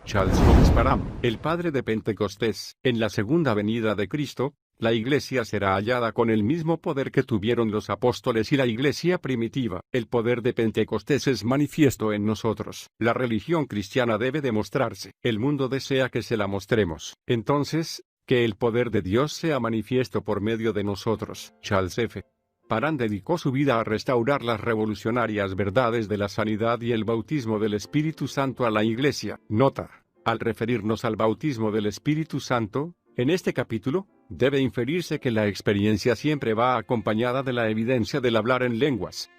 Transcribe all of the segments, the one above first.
Charles Fox Parham, el padre de Pentecostés. En la segunda venida de Cristo, la iglesia será hallada con el mismo poder que tuvieron los apóstoles y la iglesia primitiva. El poder de Pentecostés es manifiesto en nosotros. La religión cristiana debe demostrarse. El mundo desea que se la mostremos. Entonces, que el poder de Dios sea manifiesto por medio de nosotros. Charles F. Parham dedicó su vida a restaurar las revolucionarias verdades de la sanidad y el bautismo del Espíritu Santo a la iglesia. Nota: al referirnos al bautismo del Espíritu Santo, en este capítulo, debe inferirse que la experiencia siempre va acompañada de la evidencia del hablar en lenguas.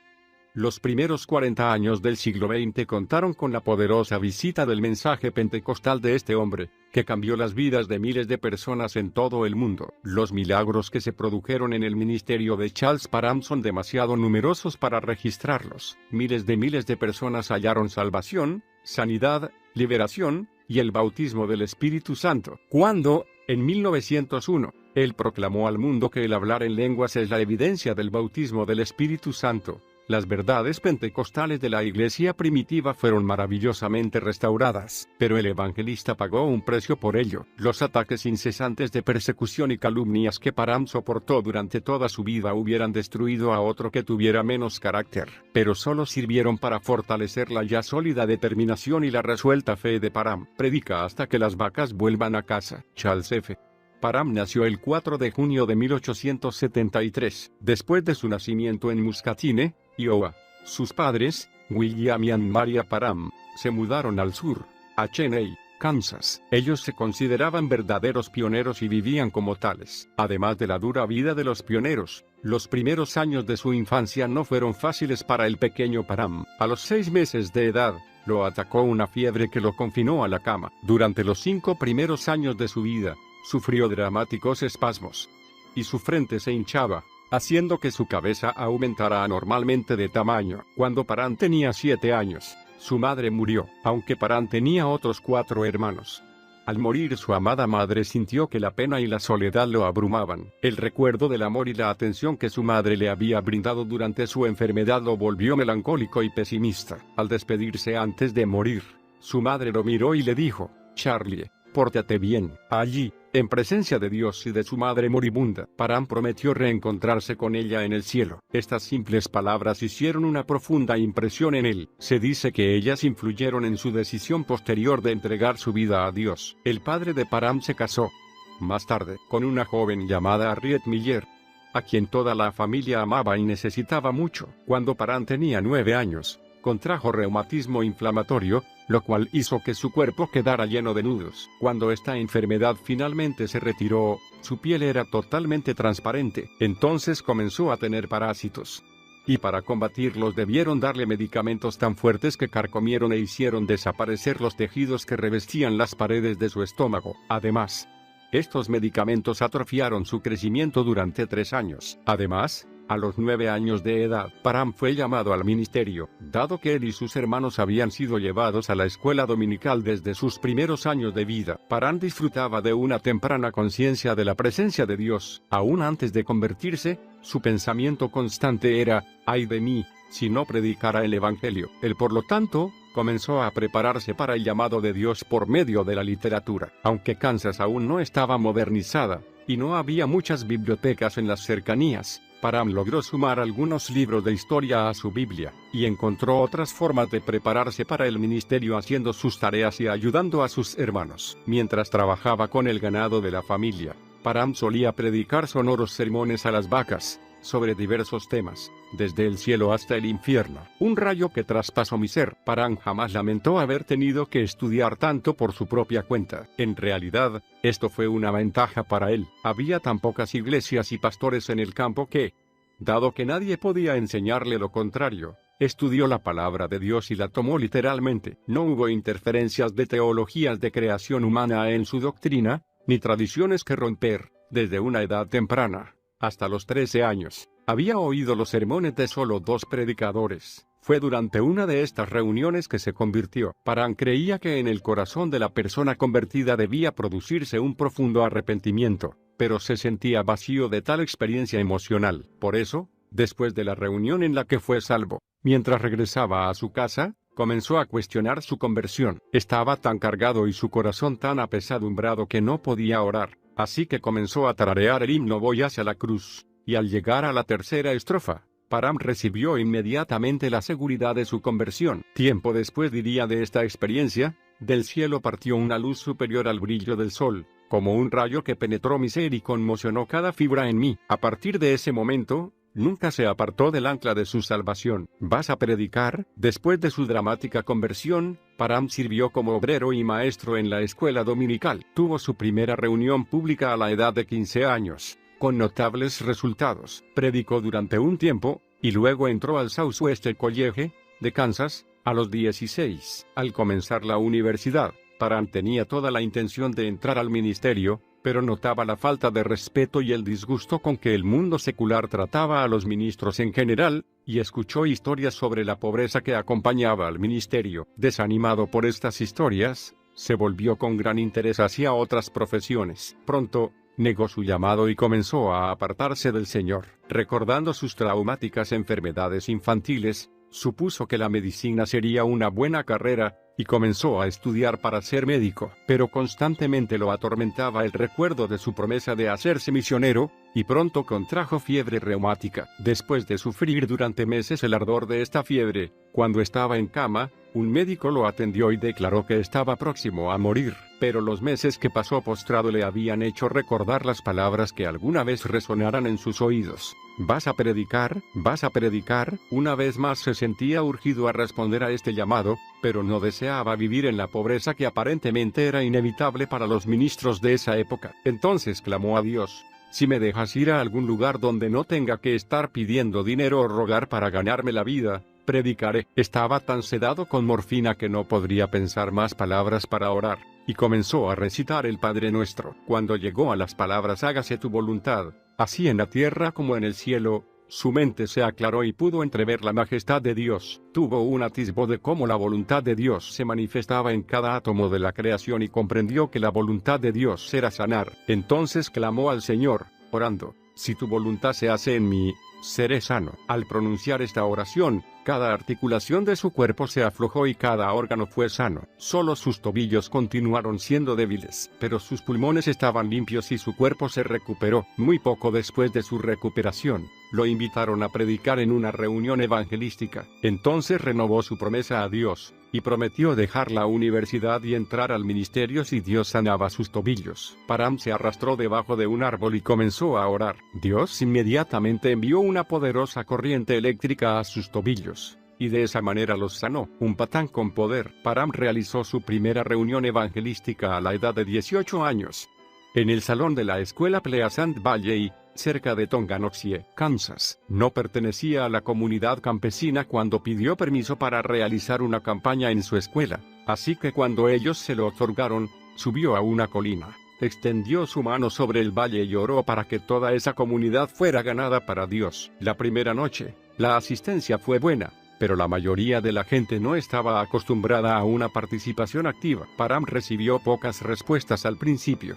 Los primeros 40 años del siglo XX contaron con la poderosa visita del mensaje pentecostal de este hombre, que cambió las vidas de miles de personas en todo el mundo. Los milagros que se produjeron en el ministerio de Charles Parham son demasiado numerosos para registrarlos. Miles de personas hallaron salvación, sanidad, liberación, y el bautismo del Espíritu Santo. Cuando, en 1901, él proclamó al mundo que el hablar en lenguas es la evidencia del bautismo del Espíritu Santo, las verdades pentecostales de la iglesia primitiva fueron maravillosamente restauradas, pero el evangelista pagó un precio por ello. Los ataques incesantes de persecución y calumnias que Parham soportó durante toda su vida hubieran destruido a otro que tuviera menos carácter, pero solo sirvieron para fortalecer la ya sólida determinación y la resuelta fe de Parham. Predica hasta que las vacas vuelvan a casa. Charles F. Parham nació el 4 de junio de 1873, después de su nacimiento en Muscatine, Iowa. Sus padres, William y Ann Maria Parham, se mudaron al sur, a Cheney, Kansas. Ellos se consideraban verdaderos pioneros y vivían como tales. Además de la dura vida de los pioneros, los primeros años de su infancia no fueron fáciles para el pequeño Parham. A los 6 meses de edad, lo atacó una fiebre que lo confinó a la cama. Durante los 5 primeros años de su vida, sufrió dramáticos espasmos, y su frente se hinchaba, haciendo que su cabeza aumentara anormalmente de tamaño. Cuando Parham tenía 7 años, su madre murió, aunque Parham tenía otros 4 hermanos. Al morir su amada madre sintió que la pena y la soledad lo abrumaban. El recuerdo del amor y la atención que su madre le había brindado durante su enfermedad lo volvió melancólico y pesimista. Al despedirse antes de morir, su madre lo miró y le dijo: «Charlie, pórtate bien». Allí, en presencia de Dios y de su madre moribunda, Parham prometió reencontrarse con ella en el cielo. Estas simples palabras hicieron una profunda impresión en él. Se dice que ellas influyeron en su decisión posterior de entregar su vida a Dios. El padre de Parham se casó, más tarde, con una joven llamada Harriet Miller, a quien toda la familia amaba y necesitaba mucho. Cuando Parham tenía 9 años, contrajo reumatismo inflamatorio, lo cual hizo que su cuerpo quedara lleno de nudos. Cuando esta enfermedad finalmente se retiró, su piel era totalmente transparente. Entonces comenzó a tener parásitos, y para combatirlos debieron darle medicamentos tan fuertes que carcomieron e hicieron desaparecer los tejidos que revestían las paredes de su estómago. Además, estos medicamentos atrofiaron su crecimiento durante 3 años. Además, a los 9 años de edad, Parham fue llamado al ministerio, dado que él y sus hermanos habían sido llevados a la escuela dominical desde sus primeros años de vida. Parham disfrutaba de una temprana conciencia de la presencia de Dios. Aún antes de convertirse, su pensamiento constante era: «¡Ay de mí, si no predicara el Evangelio!». Él, por lo tanto, comenzó a prepararse para el llamado de Dios por medio de la literatura. Aunque Kansas aún no estaba modernizada, y no había muchas bibliotecas en las cercanías, Parham logró sumar algunos libros de historia a su Biblia, y encontró otras formas de prepararse para el ministerio haciendo sus tareas y ayudando a sus hermanos. Mientras trabajaba con el ganado de la familia, Parham solía predicar sonoros sermones a las vacas, sobre diversos temas, desde el cielo hasta el infierno. Un rayo que traspasó mi ser. Parham jamás lamentó haber tenido que estudiar tanto por su propia cuenta. En realidad, esto fue una ventaja para él. Había tan pocas iglesias y pastores en el campo que, dado que nadie podía enseñarle lo contrario, estudió la palabra de Dios y la tomó literalmente. No hubo interferencias de teologías de creación humana en su doctrina, ni tradiciones que romper. Desde una edad temprana, hasta los 13 años, había oído los sermones de solo 2 predicadores. Fue durante una de estas reuniones que se convirtió. Parham creía que en el corazón de la persona convertida debía producirse un profundo arrepentimiento, pero se sentía vacío de tal experiencia emocional. Por eso, después de la reunión en la que fue salvo, mientras regresaba a su casa, comenzó a cuestionar su conversión. Estaba tan cargado y su corazón tan apesadumbrado que no podía orar, así que comenzó a tararear el himno Voy hacia la cruz, y al llegar a la tercera estrofa, Parham recibió inmediatamente la seguridad de su conversión. Tiempo después diría de esta experiencia: del cielo partió una luz superior al brillo del sol, como un rayo que penetró mi ser y conmocionó cada fibra en mí. A partir de ese momento, nunca se apartó del ancla de su salvación. ¿Vas a predicar? Después de su dramática conversión, Parham sirvió como obrero y maestro en la escuela dominical. Tuvo su primera reunión pública a la edad de 15 años, con notables resultados. Predicó durante un tiempo, y luego entró al Southwestern College, de Kansas, a los 16. Al comenzar la universidad, Parham tenía toda la intención de entrar al ministerio, pero notaba la falta de respeto y el disgusto con que el mundo secular trataba a los ministros en general, y escuchó historias sobre la pobreza que acompañaba al ministerio. Desanimado por estas historias, se volvió con gran interés hacia otras profesiones. Pronto, negó su llamado y comenzó a apartarse del Señor. Recordando sus traumáticas enfermedades infantiles, supuso que la medicina sería una buena carrera, y comenzó a estudiar para ser médico. Pero constantemente lo atormentaba el recuerdo de su promesa de hacerse misionero, y pronto contrajo fiebre reumática. Después de sufrir durante meses el ardor de esta fiebre, cuando estaba en cama, un médico lo atendió y declaró que estaba próximo a morir. Pero los meses que pasó postrado le habían hecho recordar las palabras que alguna vez resonaran en sus oídos. ¿Vas a predicar? ¿Vas a predicar? Una vez más se sentía urgido a responder a este llamado, pero no deseaba vivir en la pobreza que aparentemente era inevitable para los ministros de esa época. Entonces clamó a Dios: si me dejas ir a algún lugar donde no tenga que estar pidiendo dinero o rogar para ganarme la vida, predicaré. Estaba tan sedado con morfina que no podría pensar más palabras para orar, y comenzó a recitar el Padre Nuestro. Cuando llegó a las palabras hágase tu voluntad, así en la tierra como en el cielo, su mente se aclaró y pudo entrever la majestad de Dios. Tuvo un atisbo de cómo la voluntad de Dios se manifestaba en cada átomo de la creación y comprendió que la voluntad de Dios era sanar. Entonces clamó al Señor, orando: si tu voluntad se hace en mí, seré sano. Al pronunciar esta oración, cada articulación de su cuerpo se aflojó y cada órgano fue sano. Solo sus tobillos continuaron siendo débiles, pero sus pulmones estaban limpios y su cuerpo se recuperó. Muy poco después de su recuperación, lo invitaron a predicar en una reunión evangelística. Entonces renovó su promesa a Dios, y prometió dejar la universidad y entrar al ministerio si Dios sanaba sus tobillos. Parham se arrastró debajo de un árbol y comenzó a orar. Dios inmediatamente envió una poderosa corriente eléctrica a sus tobillos, y de esa manera los sanó. Un patán con poder. Parham realizó su primera reunión evangelística a la edad de 18 años, en el salón de la escuela Pleasant Valley, cerca de Tonganoxie, Kansas. No pertenecía a la comunidad campesina cuando pidió permiso para realizar una campaña en su escuela, así que cuando ellos se lo otorgaron, subió a una colina, extendió su mano sobre el valle y oró para que toda esa comunidad fuera ganada para Dios. La primera noche, la asistencia fue buena, pero la mayoría de la gente no estaba acostumbrada a una participación activa. Parham recibió pocas respuestas al principio,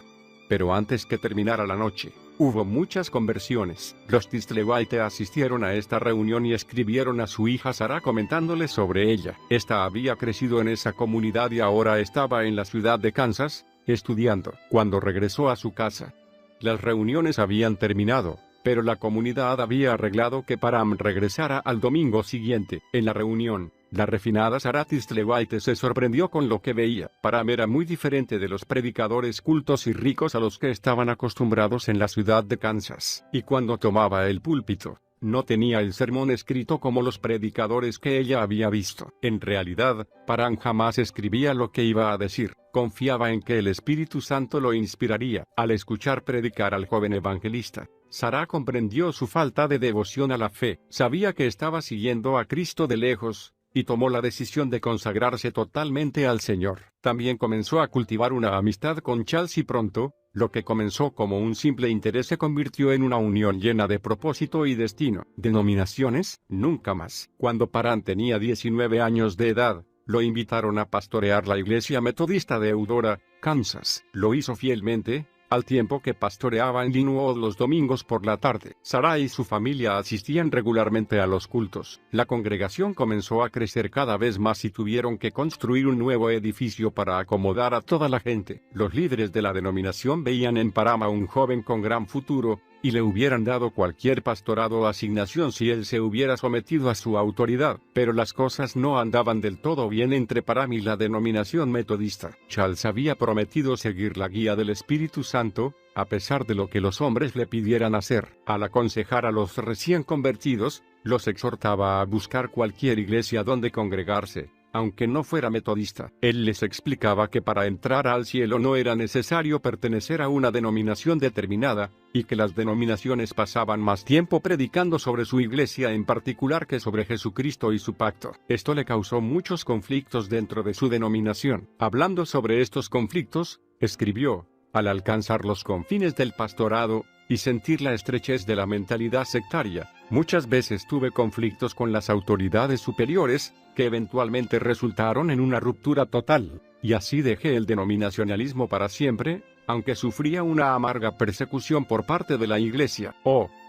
pero antes que terminara la noche, hubo muchas conversiones. Los Tislewaite asistieron a esta reunión y escribieron a su hija Sarah comentándole sobre ella. Esta había crecido en esa comunidad y ahora estaba en la ciudad de Kansas, estudiando. Cuando regresó a su casa, las reuniones habían terminado, pero la comunidad había arreglado que Parham regresara al domingo siguiente. En la reunión, la refinada Sarah Tislewaite se sorprendió con lo que veía. Parham era muy diferente de los predicadores cultos y ricos a los que estaban acostumbrados en la ciudad de Kansas. Y cuando tomaba el púlpito, no tenía el sermón escrito como los predicadores que ella había visto. En realidad, Parham jamás escribía lo que iba a decir. Confiaba en que el Espíritu Santo lo inspiraría. Al escuchar predicar al joven evangelista, Sarah comprendió su falta de devoción a la fe. Sabía que estaba siguiendo a Cristo de lejos, y tomó la decisión de consagrarse totalmente al Señor. También comenzó a cultivar una amistad con Charles y pronto, lo que comenzó como un simple interés se convirtió en una unión llena de propósito y destino. ¿Denominaciones? Nunca más. Cuando Parham tenía 19 años de edad, lo invitaron a pastorear la iglesia metodista de Eudora, Kansas. Lo hizo fielmente, al tiempo que pastoreaba en Linwood los domingos por la tarde. Sarah y su familia asistían regularmente a los cultos. La congregación comenzó a crecer cada vez más y tuvieron que construir un nuevo edificio para acomodar a toda la gente. Los líderes de la denominación veían en Parham a un joven con gran futuro, y le hubieran dado cualquier pastorado o asignación si él se hubiera sometido a su autoridad. Pero las cosas no andaban del todo bien entre Parham y la denominación metodista. Charles había prometido seguir la guía del Espíritu Santo, a pesar de lo que los hombres le pidieran hacer. Al aconsejar a los recién convertidos, los exhortaba a buscar cualquier iglesia donde congregarse, aunque no fuera metodista. Él les explicaba que para entrar al cielo no era necesario pertenecer a una denominación determinada, y que las denominaciones pasaban más tiempo predicando sobre su iglesia en particular que sobre Jesucristo y su pacto. Esto le causó muchos conflictos dentro de su denominación. Hablando sobre estos conflictos, escribió: al alcanzar los confines del pastorado, y sentir la estrechez de la mentalidad sectaria, muchas veces tuve conflictos con las autoridades superiores, que eventualmente resultaron en una ruptura total, y así dejé el denominacionalismo para siempre, aunque sufría una amarga persecución por parte de la iglesia.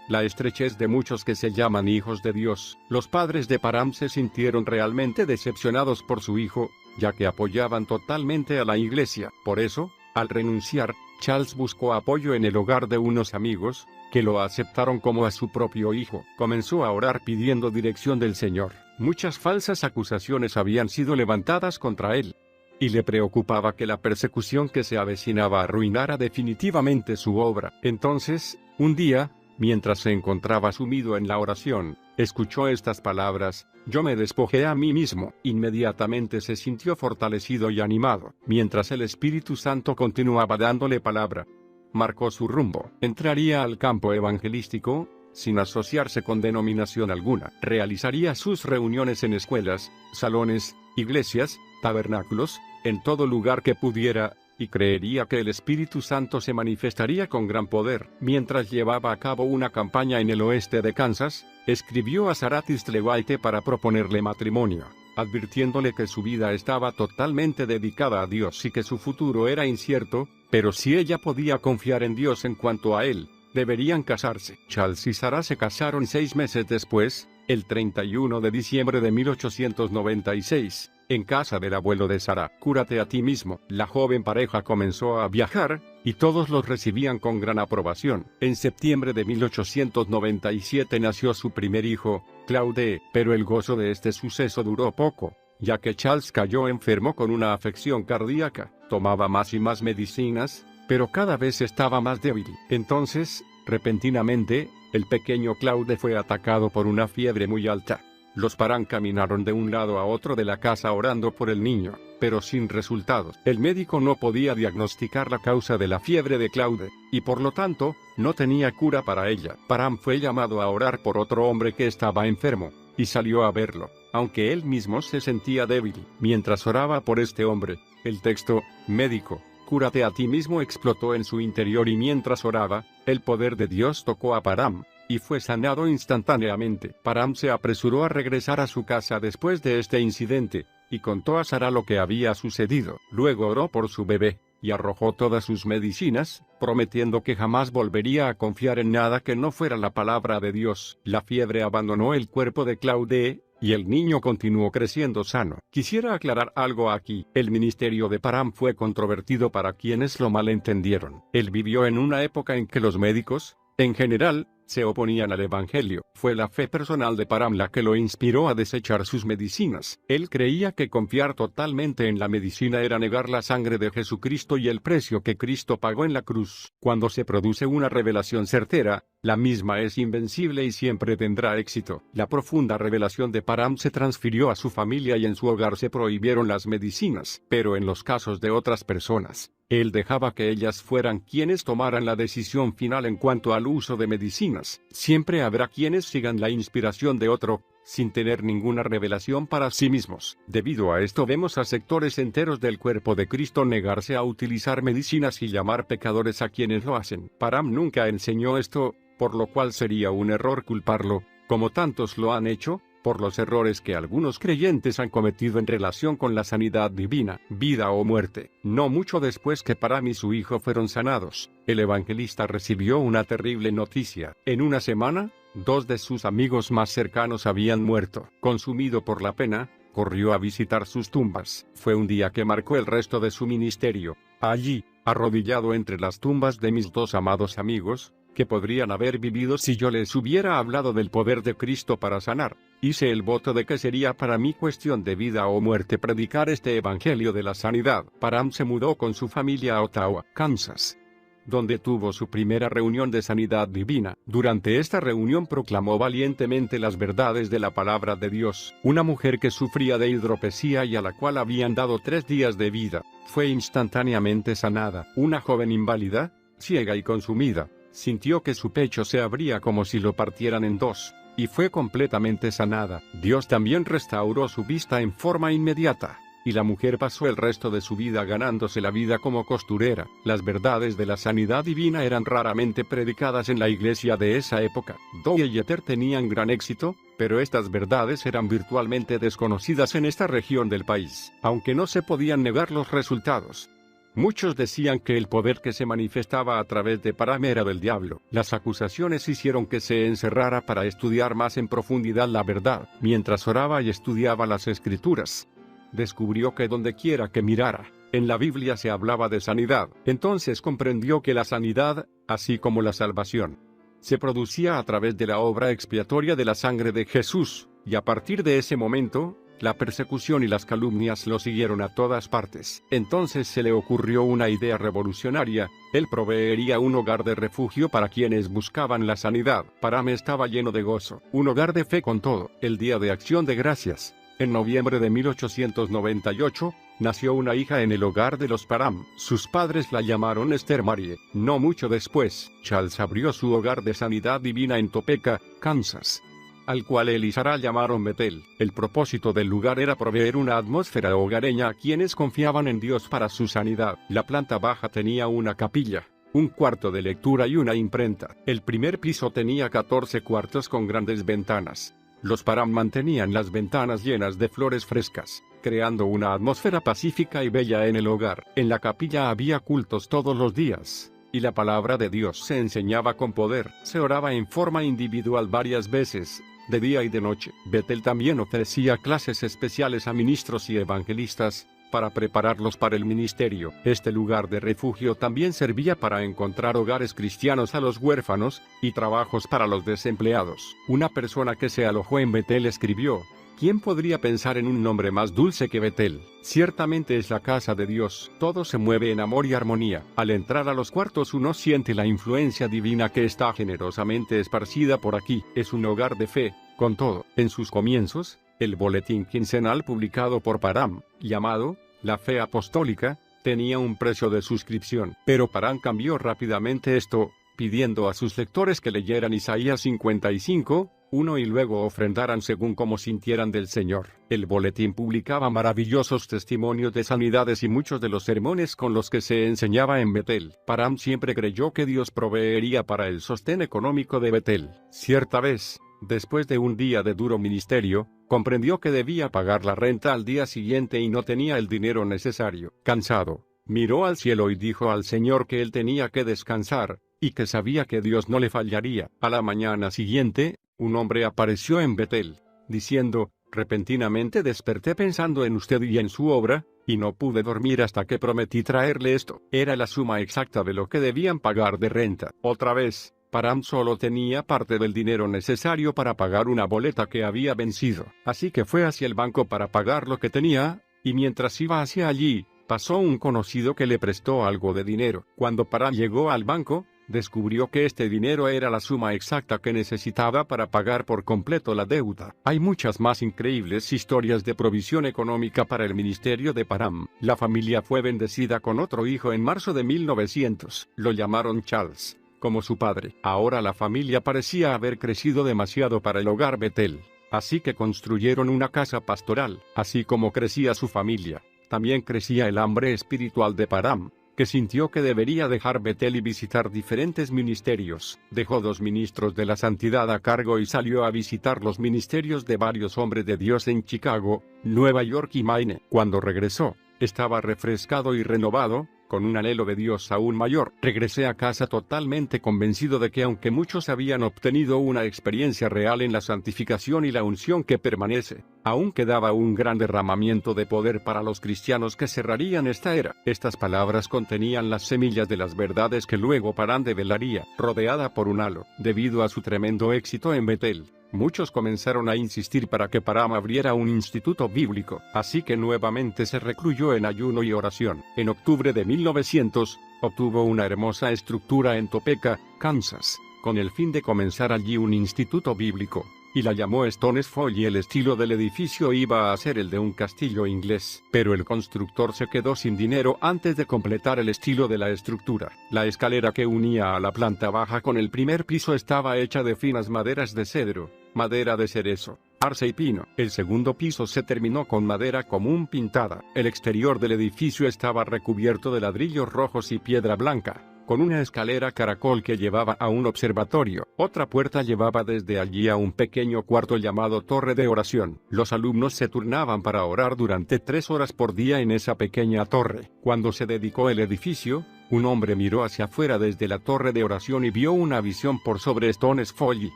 La estrechez de muchos que se llaman hijos de Dios. Los padres de Parham se sintieron realmente decepcionados por su hijo, ya que apoyaban totalmente a la iglesia. Por eso, al renunciar, Charles buscó apoyo en el hogar de unos amigos, que lo aceptaron como a su propio hijo. Comenzó a orar pidiendo dirección del Señor. Muchas falsas acusaciones habían sido levantadas contra él, y le preocupaba que la persecución que se avecinaba arruinara definitivamente su obra. Entonces, un día, mientras se encontraba sumido en la oración, escuchó estas palabras: yo me despojé a mí mismo. Inmediatamente se sintió fortalecido y animado. Mientras el Espíritu Santo continuaba dándole palabra, marcó su rumbo. Entraría al campo evangelístico, sin asociarse con denominación alguna. Realizaría sus reuniones en escuelas, salones, iglesias, tabernáculos, en todo lugar que pudiera, y creería que el Espíritu Santo se manifestaría con gran poder. Mientras llevaba a cabo una campaña en el oeste de Kansas, escribió a Sarah Thistlewhite para proponerle matrimonio, advirtiéndole que su vida estaba totalmente dedicada a Dios y que su futuro era incierto, pero si ella podía confiar en Dios en cuanto a él, deberían casarse. Charles y Sarah se casaron 6 meses después, el 31 de diciembre de 1896. En casa del abuelo de Sarah. Cúrate a ti mismo. La joven pareja comenzó a viajar, y todos los recibían con gran aprobación. En septiembre de 1897 nació su primer hijo, Claude, pero el gozo de este suceso duró poco, ya que Charles cayó enfermo con una afección cardíaca. Tomaba más y más medicinas, pero cada vez estaba más débil. Entonces, repentinamente, el pequeño Claude fue atacado por una fiebre muy alta. Los Parham caminaron de un lado a otro de la casa orando por el niño, pero sin resultados. El médico no podía diagnosticar la causa de la fiebre de Claude, y por lo tanto, no tenía cura para ella. Parham fue llamado a orar por otro hombre que estaba enfermo, y salió a verlo, aunque él mismo se sentía débil. Mientras oraba por este hombre, el texto, médico, cúrate a ti mismo, explotó en su interior, y mientras oraba, el poder de Dios tocó a Parham, y fue sanado instantáneamente. Parham se apresuró a regresar a su casa después de este incidente, y contó a Sarah lo que había sucedido. Luego oró por su bebé, y arrojó todas sus medicinas, prometiendo que jamás volvería a confiar en nada que no fuera la palabra de Dios. La fiebre abandonó el cuerpo de Claude, y el niño continuó creciendo sano. Quisiera aclarar algo aquí. El ministerio de Parham fue controvertido para quienes lo malentendieron. Él vivió en una época en que los médicos, en general, se oponían al Evangelio. Fue la fe personal de Parham la que lo inspiró a desechar sus medicinas. Él creía que confiar totalmente en la medicina era negar la sangre de Jesucristo y el precio que Cristo pagó en la cruz. Cuando se produce una revelación certera, la misma es invencible y siempre tendrá éxito. La profunda revelación de Parham se transfirió a su familia y en su hogar se prohibieron las medicinas. Pero en los casos de otras personas, él dejaba que ellas fueran quienes tomaran la decisión final en cuanto al uso de medicinas. Siempre habrá quienes sigan la inspiración de otro, sin tener ninguna revelación para sí mismos. Debido a esto vemos a sectores enteros del cuerpo de Cristo negarse a utilizar medicinas y llamar pecadores a quienes lo hacen. Parham nunca enseñó esto, por lo cual sería un error culparlo, como tantos lo han hecho, por los errores que algunos creyentes han cometido en relación con la sanidad divina, vida o muerte. No mucho después que Param y su hijo fueron sanados, el evangelista recibió una terrible noticia. En una semana, 2 de sus amigos más cercanos habían muerto. Consumido por la pena, corrió a visitar sus tumbas. Fue un día que marcó el resto de su ministerio. Allí, arrodillado entre las tumbas de mis 2 amados amigos, que podrían haber vivido si yo les hubiera hablado del poder de Cristo para sanar, hice el voto de que sería para mí cuestión de vida o muerte predicar este evangelio de la sanidad. Param se mudó con su familia a Ottawa, Kansas, donde tuvo su primera reunión de sanidad divina. Durante esta reunión proclamó valientemente las verdades de la palabra de Dios. Una mujer que sufría de hidropesía y a la cual habían dado 3 días de vida, fue instantáneamente sanada. Una joven inválida, ciega y consumida, sintió que su pecho se abría como si lo partieran en 2, y fue completamente sanada. Dios también restauró su vista en forma inmediata, y la mujer pasó el resto de su vida ganándose la vida como costurera. Las verdades de la sanidad divina eran raramente predicadas en la iglesia de esa época. Dowie y Jeter tenían gran éxito, pero estas verdades eran virtualmente desconocidas en esta región del país, aunque no se podían negar los resultados. Muchos decían que el poder que se manifestaba a través de Param era del diablo. Las acusaciones hicieron que se encerrara para estudiar más en profundidad la verdad. Mientras oraba y estudiaba las Escrituras, descubrió que dondequiera que mirara, en la Biblia se hablaba de sanidad. Entonces comprendió que la sanidad, así como la salvación, se producía a través de la obra expiatoria de la sangre de Jesús, y a partir de ese momento, la persecución y las calumnias lo siguieron a todas partes. Entonces se le ocurrió una idea revolucionaria: él proveería un hogar de refugio para quienes buscaban la sanidad. Param estaba lleno de gozo. Un hogar de fe con todo. El Día de Acción de Gracias, en noviembre de 1898, nació una hija en el hogar de los Param. Sus padres la llamaron Esther Marie. No mucho después, Charles abrió su hogar de sanidad divina en Topeka, Kansas, al cual él y Sarah llamaron Betel. El propósito del lugar era proveer una atmósfera hogareña a quienes confiaban en Dios para su sanidad. La planta baja tenía una capilla, un cuarto de lectura y una imprenta. El primer piso tenía 14 cuartos con grandes ventanas. Los Param mantenían las ventanas llenas de flores frescas, creando una atmósfera pacífica y bella en el hogar. En la capilla había cultos todos los días, y la palabra de Dios se enseñaba con poder. Se oraba en forma individual varias veces, de día y de noche. Betel también ofrecía clases especiales a ministros y evangelistas, para prepararlos para el ministerio. Este lugar de refugio también servía para encontrar hogares cristianos a los huérfanos, y trabajos para los desempleados. Una persona que se alojó en Betel escribió: ¿quién podría pensar en un nombre más dulce que Betel? Ciertamente es la casa de Dios. Todo se mueve en amor y armonía. Al entrar a los cuartos uno siente la influencia divina que está generosamente esparcida por aquí. Es un hogar de fe, con todo. En sus comienzos, el boletín quincenal publicado por Param, llamado La Fe Apostólica, tenía un precio de suscripción. Pero Param cambió rápidamente esto, pidiendo a sus lectores que leyeran Isaías 55:1 y luego ofrendaran según como sintieran del Señor. El boletín publicaba maravillosos testimonios de sanidades y muchos de los sermones con los que se enseñaba en Betel. Param siempre creyó que Dios proveería para el sostén económico de Betel. Cierta vez, después de un día de duro ministerio, comprendió que debía pagar la renta al día siguiente y no tenía el dinero necesario. Cansado, miró al cielo y dijo al Señor que él tenía que descansar, y que sabía que Dios no le fallaría. A la mañana siguiente, un hombre apareció en Betel, diciendo: repentinamente desperté pensando en usted y en su obra, y no pude dormir hasta que prometí traerle esto. Era la suma exacta de lo que debían pagar de renta. Otra vez, Param solo tenía parte del dinero necesario para pagar una boleta que había vencido. Así que fue hacia el banco para pagar lo que tenía, y mientras iba hacia allí, pasó un conocido que le prestó algo de dinero. Cuando Param llegó al banco, descubrió que este dinero era la suma exacta que necesitaba para pagar por completo la deuda. Hay muchas más increíbles historias de provisión económica para el ministerio de Param. La familia fue bendecida con otro hijo en marzo de 1900. Lo llamaron Charles, como su padre. Ahora la familia parecía haber crecido demasiado para el hogar Betel, así que construyeron una casa pastoral. Así como crecía su familia, también crecía el hambre espiritual de Param. que sintió que debería dejar Betel y visitar diferentes ministerios. Dejó 2 ministros de la santidad a cargo y salió a visitar los ministerios de varios hombres de Dios en Chicago, Nueva York y Maine. Cuando regresó, estaba refrescado y renovado, con un anhelo de Dios aún mayor. Regresé a casa totalmente convencido de que aunque muchos habían obtenido una experiencia real en la santificación y la unción que permanece, aún quedaba un gran derramamiento de poder para los cristianos que cerrarían esta era. Estas palabras contenían las semillas de las verdades que luego Parán develaría, rodeada por un halo. Debido a su tremendo éxito en Betel, muchos comenzaron a insistir para que Parán abriera un instituto bíblico, así que nuevamente se recluyó en ayuno y oración. En octubre de 1900, obtuvo una hermosa estructura en Topeka, Kansas, con el fin de comenzar allí un instituto bíblico, y la llamó Stones Fall, y el estilo del edificio iba a ser el de un castillo inglés. Pero el constructor se quedó sin dinero antes de completar el estilo de la estructura. La escalera que unía a la planta baja con el primer piso estaba hecha de finas maderas de cedro, madera de cerezo, arce y pino. El segundo piso se terminó con madera común pintada. El exterior del edificio estaba recubierto de ladrillos rojos y piedra blanca, con una escalera caracol que llevaba a un observatorio. Otra puerta llevaba desde allí a un pequeño cuarto llamado Torre de Oración. Los alumnos se turnaban para orar durante 3 horas por día en esa pequeña torre. Cuando se dedicó el edificio, un hombre miró hacia afuera desde la Torre de Oración y vio una visión por sobre Stones Fall,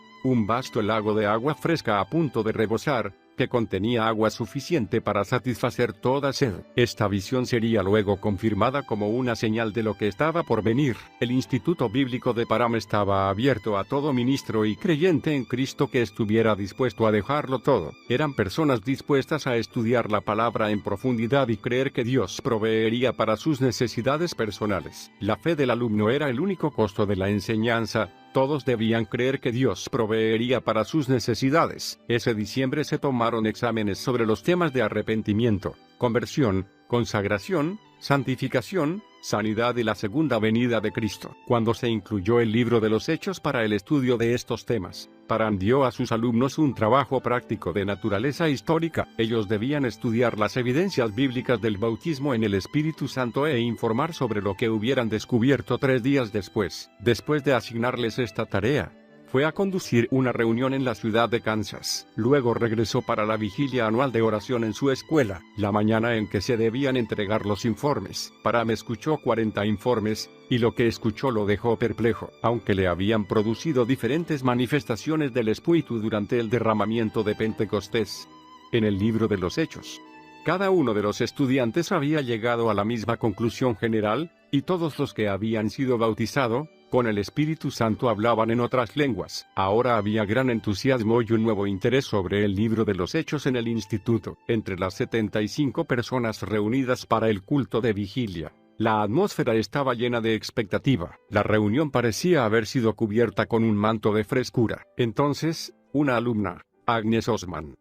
un vasto lago de agua fresca a punto de rebosar, que contenía agua suficiente para satisfacer toda sed. Esta visión sería luego confirmada como una señal de lo que estaba por venir. El Instituto Bíblico de Parham estaba abierto a todo ministro y creyente en Cristo que estuviera dispuesto a dejarlo todo. Eran personas dispuestas a estudiar la palabra en profundidad y creer que Dios proveería para sus necesidades personales. La fe del alumno era el único costo de la enseñanza. Todos debían creer que Dios proveería para sus necesidades. Ese diciembre se tomaron exámenes sobre los temas de arrepentimiento, conversión, consagración, santificación, sanidad y la segunda venida de Cristo. Cuando se incluyó el libro de los Hechos para el estudio de estos temas, Parham dio a sus alumnos un trabajo práctico de naturaleza histórica. Ellos debían estudiar las evidencias bíblicas del bautismo en el Espíritu Santo e informar sobre lo que hubieran descubierto 3 días después. Después de asignarles esta tarea, fue a conducir una reunión en la ciudad de Kansas. Luego regresó para la vigilia anual de oración en su escuela, la mañana en que se debían entregar los informes. Parham escuchó 40 informes, y lo que escuchó lo dejó perplejo, aunque le habían producido diferentes manifestaciones del Espíritu durante el derramamiento de Pentecostés. En el libro de los Hechos, cada uno de los estudiantes había llegado a la misma conclusión general, y todos los que habían sido bautizados con el Espíritu Santo hablaban en otras lenguas. Ahora había gran entusiasmo y un nuevo interés sobre el libro de los Hechos en el instituto. Entre las 75 personas reunidas para el culto de vigilia, la atmósfera estaba llena de expectativa. La reunión parecía haber sido cubierta con un manto de frescura. Entonces, una alumna, Agnes Osman,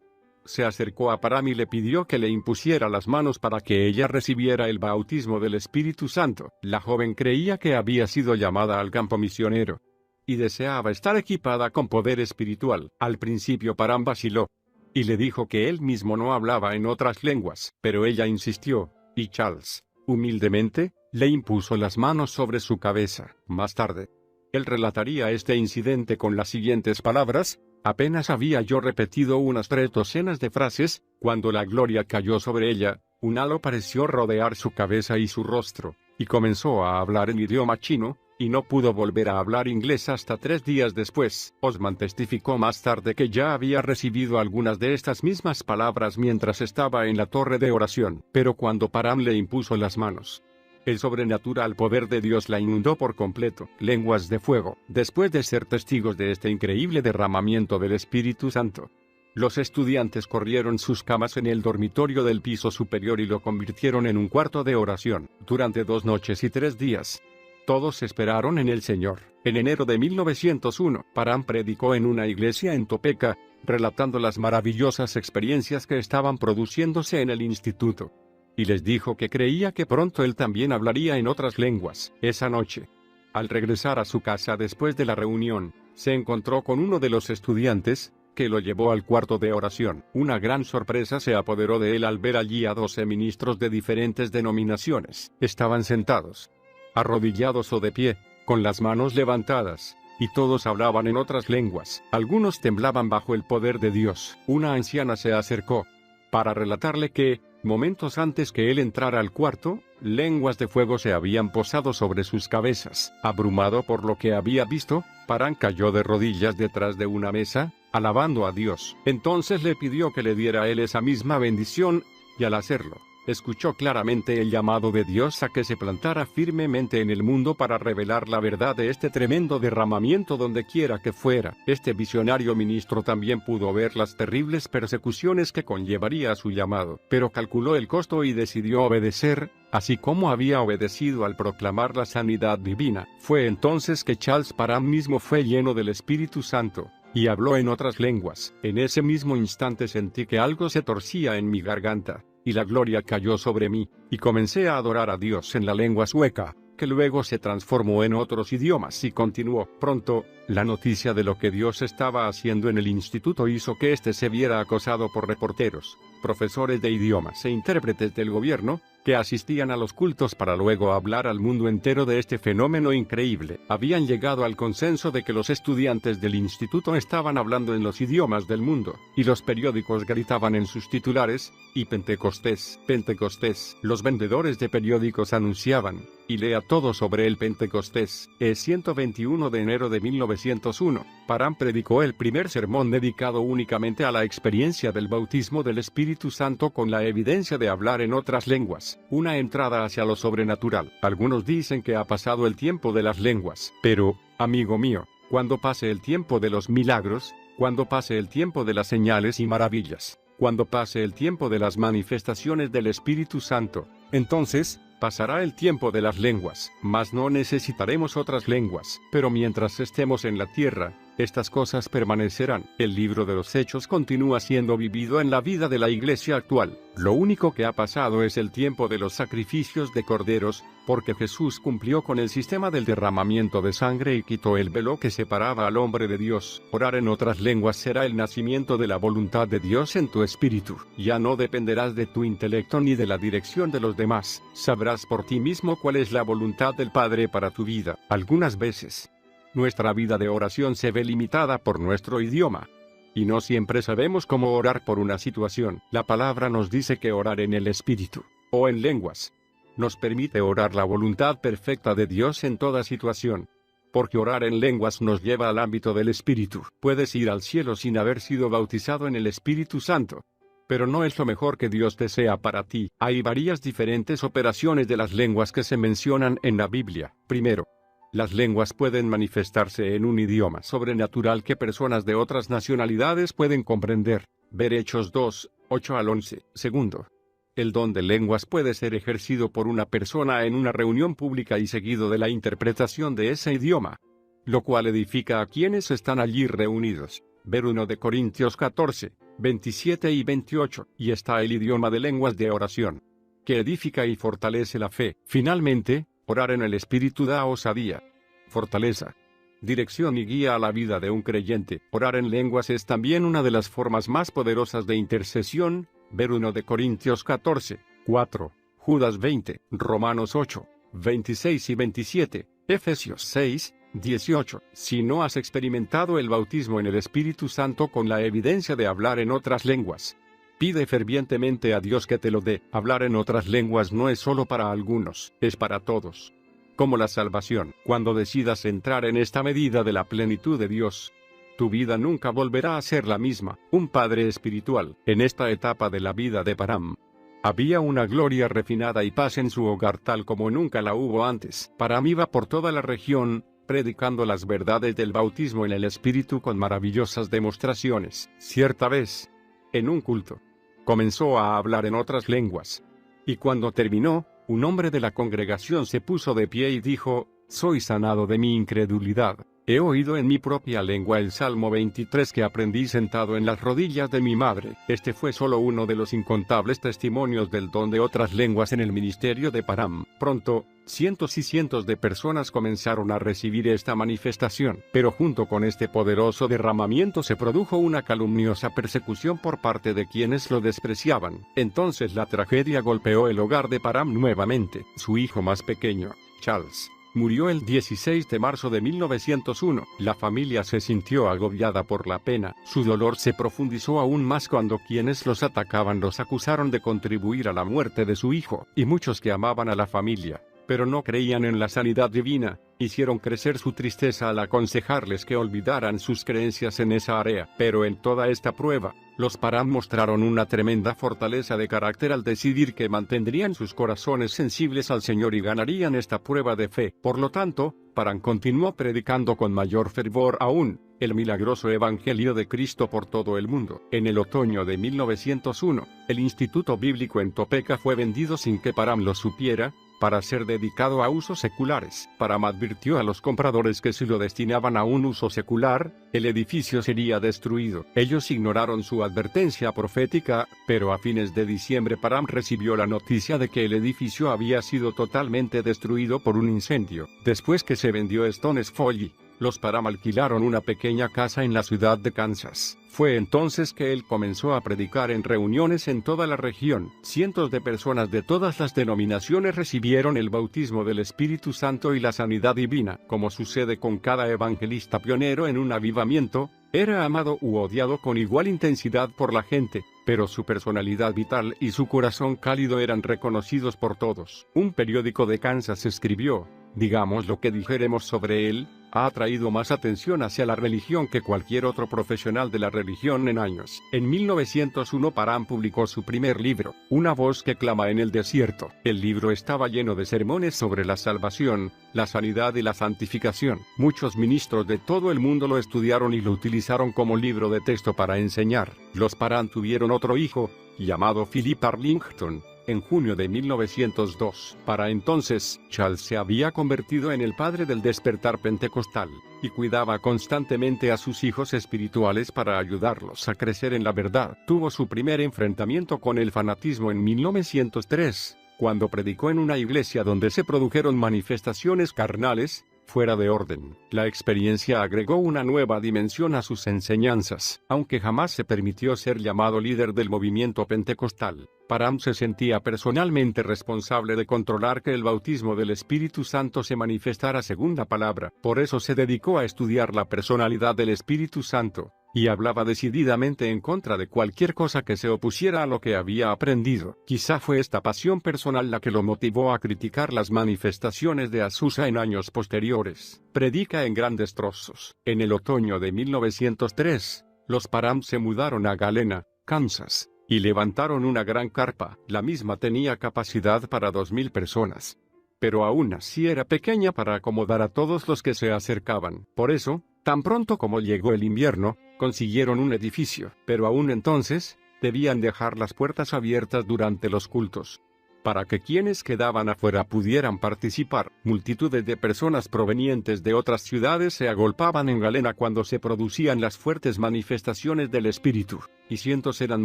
se acercó a Parham y le pidió que le impusiera las manos para que ella recibiera el bautismo del Espíritu Santo. La joven creía que había sido llamada al campo misionero y deseaba estar equipada con poder espiritual. Al principio Parham vaciló y le dijo que él mismo no hablaba en otras lenguas, pero ella insistió, y Charles, humildemente, le impuso las manos sobre su cabeza. Más tarde, él relataría este incidente con las siguientes palabras: apenas había yo repetido unas 3 docenas de frases, cuando la gloria cayó sobre ella, un halo pareció rodear su cabeza y su rostro, y comenzó a hablar en idioma chino, y no pudo volver a hablar inglés hasta 3 días después. Osman testificó más tarde que ya había recibido algunas de estas mismas palabras mientras estaba en la torre de oración, pero cuando Parham le impuso las manos, el sobrenatural poder de Dios la inundó por completo. Lenguas de fuego. Después de ser testigos de este increíble derramamiento del Espíritu Santo, los estudiantes corrieron sus camas en el dormitorio del piso superior y lo convirtieron en un cuarto de oración. Durante 2 noches y 3 días, todos esperaron en el Señor. En enero de 1901, Parham predicó en una iglesia en Topeka, relatando las maravillosas experiencias que estaban produciéndose en el instituto, y les dijo que creía que pronto él también hablaría en otras lenguas. Esa noche, al regresar a su casa después de la reunión, se encontró con uno de los estudiantes, que lo llevó al cuarto de oración. Una gran sorpresa se apoderó de él al ver allí a 12 ministros de diferentes denominaciones. Estaban sentados, arrodillados o de pie, con las manos levantadas, y todos hablaban en otras lenguas. Algunos temblaban bajo el poder de Dios. Una anciana se acercó para relatarle que, momentos antes que él entrara al cuarto, lenguas de fuego se habían posado sobre sus cabezas. Abrumado por lo que había visto, Parán cayó de rodillas detrás de una mesa, alabando a Dios. Entonces le pidió que le diera a él esa misma bendición, y al hacerlo, escuchó claramente el llamado de Dios a que se plantara firmemente en el mundo para revelar la verdad de este tremendo derramamiento donde quiera que fuera. Este visionario ministro también pudo ver las terribles persecuciones que conllevaría su llamado, pero calculó el costo y decidió obedecer, así como había obedecido al proclamar la sanidad divina. Fue entonces que Charles Parham mismo fue lleno del Espíritu Santo, y habló en otras lenguas. En ese mismo instante sentí que algo se torcía en mi garganta, y la gloria cayó sobre mí, y comencé a adorar a Dios en la lengua sueca, que luego se transformó en otros idiomas y continuó. Pronto, la noticia de lo que Dios estaba haciendo en el instituto hizo que éste se viera acosado por reporteros, profesores de idiomas e intérpretes del gobierno, que asistían a los cultos para luego hablar al mundo entero de este fenómeno increíble. Habían llegado al consenso de que los estudiantes del instituto estaban hablando en los idiomas del mundo, y los periódicos gritaban en sus titulares, y Pentecostés, Pentecostés. Los vendedores de periódicos anunciaban, y lea todo sobre el Pentecostés. El 121 de enero de 1901, Parham predicó el primer sermón dedicado únicamente a la experiencia del bautismo del Espíritu Santo con la evidencia de hablar en otras lenguas, una entrada hacia lo sobrenatural. Algunos dicen que ha pasado el tiempo de las lenguas, pero, amigo mío, cuando pase el tiempo de los milagros, cuando pase el tiempo de las señales y maravillas, cuando pase el tiempo de las manifestaciones del Espíritu Santo, entonces, pasará el tiempo de las lenguas, mas no necesitaremos otras lenguas. Pero mientras estemos en la tierra, estas cosas permanecerán. El libro de los Hechos continúa siendo vivido en la vida de la iglesia actual. Lo único que ha pasado es el tiempo de los sacrificios de corderos, porque Jesús cumplió con el sistema del derramamiento de sangre y quitó el velo que separaba al hombre de Dios. Orar en otras lenguas será el nacimiento de la voluntad de Dios en tu espíritu. Ya no dependerás de tu intelecto ni de la dirección de los demás. Sabrás por ti mismo cuál es la voluntad del Padre para tu vida. Algunas veces, nuestra vida de oración se ve limitada por nuestro idioma, y no siempre sabemos cómo orar por una situación. La palabra nos dice que orar en el Espíritu, o en lenguas, nos permite orar la voluntad perfecta de Dios en toda situación. Porque orar en lenguas nos lleva al ámbito del Espíritu. Puedes ir al cielo sin haber sido bautizado en el Espíritu Santo, pero no es lo mejor que Dios desea para ti. Hay varias diferentes operaciones de las lenguas que se mencionan en la Biblia. Primero, las lenguas pueden manifestarse en un idioma sobrenatural que personas de otras nacionalidades pueden comprender. Ver Hechos 2, 8 al 11. Segundo, el don de lenguas puede ser ejercido por una persona en una reunión pública y seguido de la interpretación de ese idioma, lo cual edifica a quienes están allí reunidos. Ver 1 de Corintios 14, 27 y 28. Y está el idioma de lenguas de oración, que edifica y fortalece la fe. Finalmente, orar en el Espíritu da osadía, fortaleza, dirección y guía a la vida de un creyente. Orar en lenguas es también una de las formas más poderosas de intercesión. Ver 1 de Corintios 14, 4, Judas 20, Romanos 8, 26 y 27, Efesios 6, 18. Si no has experimentado el bautismo en el Espíritu Santo con la evidencia de hablar en otras lenguas, pide fervientemente a Dios que te lo dé. Hablar en otras lenguas no es solo para algunos, es para todos. Como la salvación. Cuando decidas entrar en esta medida de la plenitud de Dios, tu vida nunca volverá a ser la misma. Un padre espiritual. En esta etapa de la vida de Parham, había una gloria refinada y paz en su hogar tal como nunca la hubo antes. Parham iba por toda la región, predicando las verdades del bautismo en el Espíritu con maravillosas demostraciones. Cierta vez, en un culto, comenzó a hablar en otras lenguas, y cuando terminó, un hombre de la congregación se puso de pie y dijo: «Soy sanado de mi incredulidad. He oído en mi propia lengua el Salmo 23 que aprendí sentado en las rodillas de mi madre». Este fue solo uno de los incontables testimonios del don de otras lenguas en el ministerio de Parham. Pronto, cientos y cientos de personas comenzaron a recibir esta manifestación, pero junto con este poderoso derramamiento se produjo una calumniosa persecución por parte de quienes lo despreciaban. Entonces la tragedia golpeó el hogar de Parham nuevamente. Su hijo más pequeño, Charles murió el 16 de marzo de 1901. La familia se sintió agobiada por la pena. Su dolor se profundizó aún más cuando quienes los atacaban los acusaron de contribuir a la muerte de su hijo, y muchos que amaban a la familia, pero no creían en la sanidad divina, hicieron crecer su tristeza al aconsejarles que olvidaran sus creencias en esa área. Pero en toda esta prueba, los Parham mostraron una tremenda fortaleza de carácter al decidir que mantendrían sus corazones sensibles al Señor y ganarían esta prueba de fe. Por lo tanto, Parham continuó predicando con mayor fervor aún el milagroso Evangelio de Cristo por todo el mundo. En el otoño de 1901, el Instituto Bíblico en Topeka fue vendido sin que Parham lo supiera, para ser dedicado a usos seculares. Parham advirtió a los compradores que si lo destinaban a un uso secular, el edificio sería destruido. Ellos ignoraron su advertencia profética, pero a fines de diciembre Parham recibió la noticia de que el edificio había sido totalmente destruido por un incendio. Después que se vendió Stones Folly, los Parham alquilaron una pequeña casa en la ciudad de Kansas. Fue entonces que él comenzó a predicar en reuniones en toda la región. Cientos de personas de todas las denominaciones recibieron el bautismo del Espíritu Santo y la sanidad divina. Como sucede con cada evangelista pionero en un avivamiento, era amado u odiado con igual intensidad por la gente, pero su personalidad vital y su corazón cálido eran reconocidos por todos. Un periódico de Kansas escribió: digamos lo que dijéremos sobre él, ha atraído más atención hacia la religión que cualquier otro profesional de la religión en años. En 1901 Parham publicó su primer libro, Una voz que clama en el desierto. El libro estaba lleno de sermones sobre la salvación, la sanidad y la santificación. Muchos ministros de todo el mundo lo estudiaron y lo utilizaron como libro de texto para enseñar. Los Parham tuvieron otro hijo, llamado Philip Arlington, en junio de 1902. Para entonces, Charles se había convertido en el padre del despertar pentecostal, y cuidaba constantemente a sus hijos espirituales para ayudarlos a crecer en la verdad. Tuvo su primer enfrentamiento con el fanatismo en 1903, cuando predicó en una iglesia donde se produjeron manifestaciones carnales, fuera de orden. La experiencia agregó una nueva dimensión a sus enseñanzas. Aunque jamás se permitió ser llamado líder del movimiento pentecostal, Parham se sentía personalmente responsable de controlar que el bautismo del Espíritu Santo se manifestara según la palabra. Por eso se dedicó a estudiar la personalidad del Espíritu Santo, y hablaba decididamente en contra de cualquier cosa que se opusiera a lo que había aprendido. Quizá fue esta pasión personal la que lo motivó a criticar las manifestaciones de Azusa en años posteriores. Predica en grandes trozos. En el otoño de 1903, los Parham se mudaron a Galena, Kansas, y levantaron una gran carpa. La misma tenía capacidad para 2,000 personas. Pero aún así era pequeña para acomodar a todos los que se acercaban. Por eso, tan pronto como llegó el invierno, consiguieron un edificio. Pero aún entonces, debían dejar las puertas abiertas durante los cultos, para que quienes quedaban afuera pudieran participar. Multitudes de personas provenientes de otras ciudades se agolpaban en Galena cuando se producían las fuertes manifestaciones del Espíritu, y cientos eran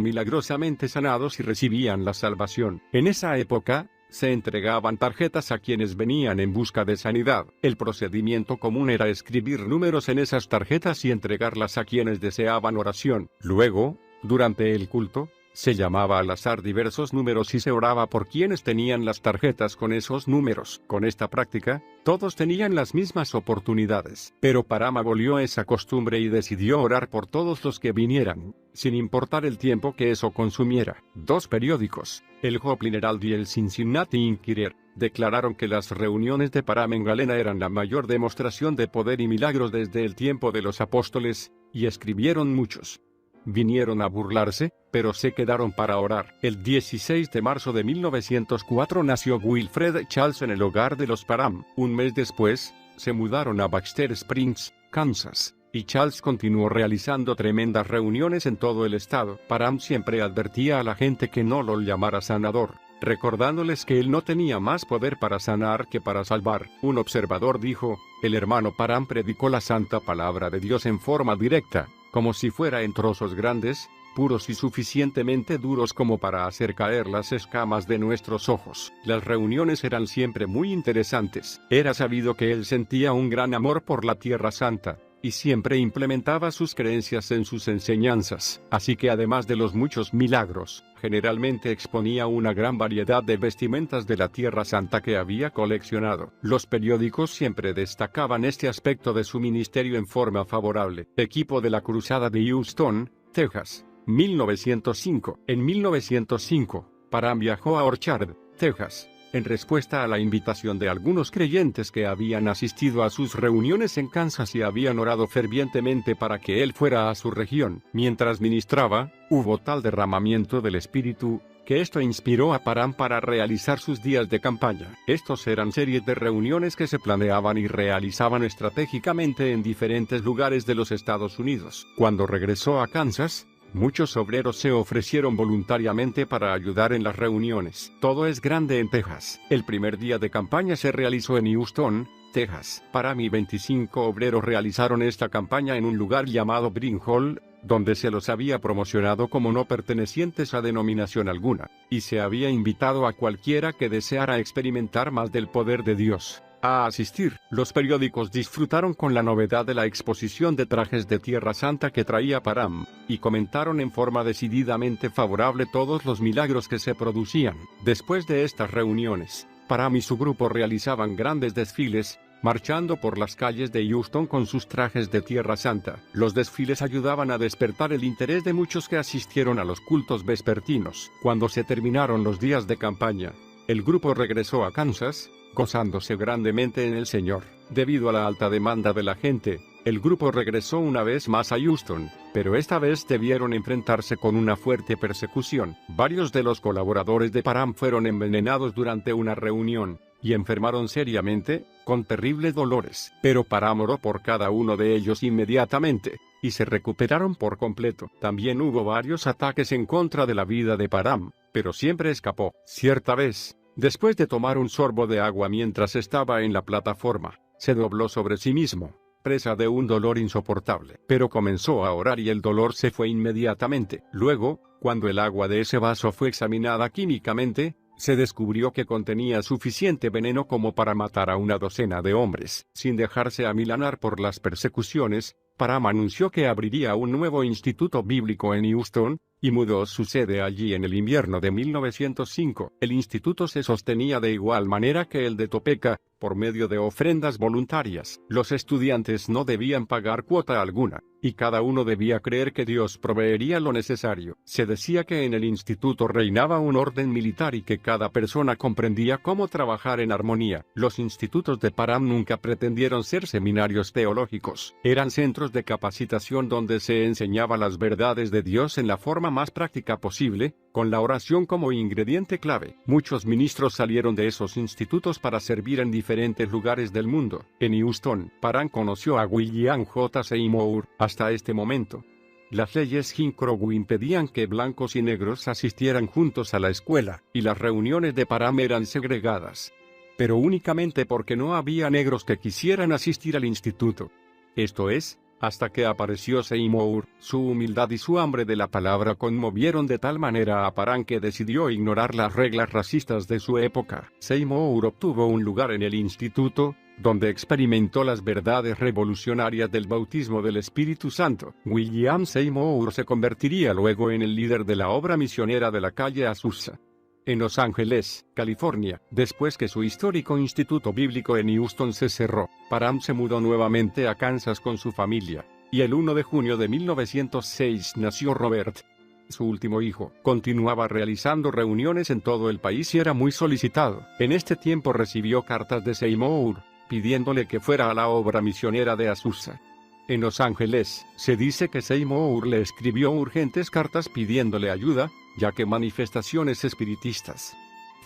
milagrosamente sanados y recibían la salvación. En esa época, se entregaban tarjetas a quienes venían en busca de sanidad. El procedimiento común era escribir números en esas tarjetas y entregarlas a quienes deseaban oración. Luego, durante el culto, se llamaba al azar diversos números y se oraba por quienes tenían las tarjetas con esos números. Con esta práctica, todos tenían las mismas oportunidades. Pero Parham abolió esa costumbre y decidió orar por todos los que vinieran, sin importar el tiempo que eso consumiera. 2 periódicos, el Joplin Herald y el Cincinnati Inquirer, declararon que las reuniones de Parham en Galena eran la mayor demostración de poder y milagros desde el tiempo de los apóstoles, y escribieron muchos. Vinieron a burlarse, pero se quedaron para orar. El 16 de marzo de 1904 nació Wilfred Charles en el hogar de los Parham. Un mes después, se mudaron a Baxter Springs, Kansas, y Charles continuó realizando tremendas reuniones en todo el estado. Parham siempre advertía a la gente que no lo llamara sanador, recordándoles que él no tenía más poder para sanar que para salvar. Un observador dijo: el hermano Parham predicó la santa palabra de Dios en forma directa, como si fuera en trozos grandes, puros y suficientemente duros como para hacer caer las escamas de nuestros ojos. Las reuniones eran siempre muy interesantes. Era sabido que él sentía un gran amor por la Tierra Santa, y siempre implementaba sus creencias en sus enseñanzas. Así que además de los muchos milagros, generalmente exponía una gran variedad de vestimentas de la Tierra Santa que había coleccionado. Los periódicos siempre destacaban este aspecto de su ministerio en forma favorable. Equipo de la Cruzada de Houston, Texas, 1905. En 1905, Parham viajó a Orchard, Texas, en respuesta a la invitación de algunos creyentes que habían asistido a sus reuniones en Kansas y habían orado fervientemente para que él fuera a su región. Mientras ministraba, hubo tal derramamiento del Espíritu, que esto inspiró a Parham para realizar sus días de campaña. Estos eran series de reuniones que se planeaban y realizaban estratégicamente en diferentes lugares de los Estados Unidos. Cuando regresó a Kansas, muchos obreros se ofrecieron voluntariamente para ayudar en las reuniones. Todo es grande en Texas. El primer día de campaña se realizó en Houston, Texas. Parham y 25 obreros realizaron esta campaña en un lugar llamado Brin Hall, donde se los había promocionado como no pertenecientes a denominación alguna, y se había invitado a cualquiera que deseara experimentar más del poder de Dios a asistir. Los periódicos disfrutaron con la novedad de la exposición de trajes de Tierra Santa que traía Parham, y comentaron en forma decididamente favorable todos los milagros que se producían. Después de estas reuniones, Parham y su grupo realizaban grandes desfiles, marchando por las calles de Houston con sus trajes de Tierra Santa. Los desfiles ayudaban a despertar el interés de muchos que asistieron a los cultos vespertinos. Cuando se terminaron los días de campaña, el grupo regresó a Kansas, gozándose grandemente en el Señor. Debido a la alta demanda de la gente, el grupo regresó una vez más a Houston, pero esta vez debieron enfrentarse con una fuerte persecución. Varios de los colaboradores de Parham fueron envenenados durante una reunión, y enfermaron seriamente, con terribles dolores. Pero Parham oró por cada uno de ellos inmediatamente, y se recuperaron por completo. También hubo varios ataques en contra de la vida de Parham, pero siempre escapó. Cierta vez, después de tomar un sorbo de agua mientras estaba en la plataforma, se dobló sobre sí mismo, presa de un dolor insoportable. Pero comenzó a orar y el dolor se fue inmediatamente. Luego, cuando el agua de ese vaso fue examinada químicamente, se descubrió que contenía suficiente veneno como para matar a una docena de hombres. Sin dejarse amilanar por las persecuciones, Parham anunció que abriría un nuevo instituto bíblico en Houston, y mudó su sede allí en el invierno de 1905. El instituto se sostenía de igual manera que el de Topeka, por medio de ofrendas voluntarias. Los estudiantes no debían pagar cuota alguna, y cada uno debía creer que Dios proveería lo necesario. Se decía que en el instituto reinaba un orden militar y que cada persona comprendía cómo trabajar en armonía. Los institutos de Parham nunca pretendieron ser seminarios teológicos. Eran centros de capacitación donde se enseñaba las verdades de Dios en la forma más práctica posible, con la oración como ingrediente clave. Muchos ministros salieron de esos institutos para servir en diferentes lugares del mundo. En Houston, Parham conoció a William J. Seymour. Hasta este momento, las leyes Jim Crow impedían que blancos y negros asistieran juntos a la escuela, y las reuniones de Parham eran segregadas. Pero únicamente porque no había negros que quisieran asistir al instituto. Esto es, hasta que apareció Seymour. Su humildad y su hambre de la palabra conmovieron de tal manera a Parham que decidió ignorar las reglas racistas de su época. Seymour obtuvo un lugar en el instituto, donde experimentó las verdades revolucionarias del bautismo del Espíritu Santo. William Seymour se convertiría luego en el líder de la obra misionera de la calle Azusa, en Los Ángeles, California. Después que su histórico instituto bíblico en Houston se cerró, Parham se mudó nuevamente a Kansas con su familia, y el 1 de junio de 1906 nació Robert, su último hijo. Continuaba realizando reuniones en todo el país y era muy solicitado. En este tiempo recibió cartas de Seymour, pidiéndole que fuera a la obra misionera de Azusa, en Los Ángeles. Se dice que Seymour le escribió urgentes cartas pidiéndole ayuda, ya que manifestaciones espiritistas,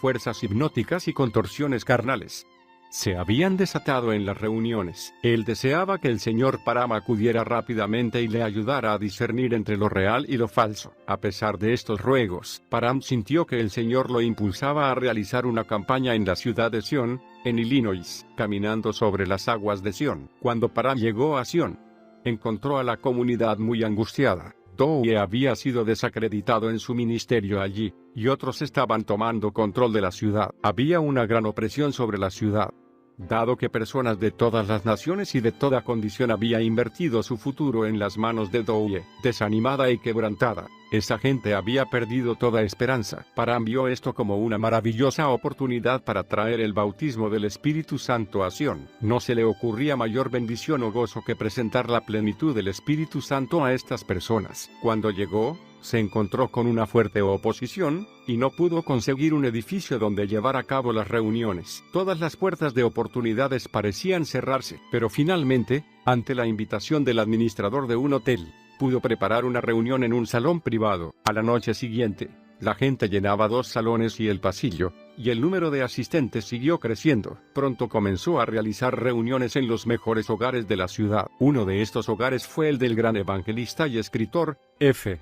fuerzas hipnóticas y contorsiones carnales se habían desatado en las reuniones. Él deseaba que el señor Parham acudiera rápidamente y le ayudara a discernir entre lo real y lo falso. A pesar de estos ruegos, Parham sintió que el Señor lo impulsaba a realizar una campaña en la ciudad de Sion, en Illinois, caminando sobre las aguas de Sion. Cuando Parham llegó a Sion, encontró a la comunidad muy angustiada. Dowie había sido desacreditado en su ministerio allí, y otros estaban tomando control de la ciudad. Había una gran opresión sobre la ciudad. Dado que personas de todas las naciones y de toda condición había invertido su futuro en las manos de Douye, desanimada y quebrantada, esa gente había perdido toda esperanza. Parham vio esto como una maravillosa oportunidad para traer el bautismo del Espíritu Santo a Sion. No se le ocurría mayor bendición o gozo que presentar la plenitud del Espíritu Santo a estas personas. Cuando llegó, se encontró con una fuerte oposición, y no pudo conseguir un edificio donde llevar a cabo las reuniones. Todas las puertas de oportunidades parecían cerrarse, pero finalmente, ante la invitación del administrador de un hotel, pudo preparar una reunión en un salón privado. A la noche siguiente, la gente llenaba 2 salones y el pasillo, y el número de asistentes siguió creciendo. Pronto comenzó a realizar reuniones en los mejores hogares de la ciudad. Uno de estos hogares fue el del gran evangelista y escritor, F.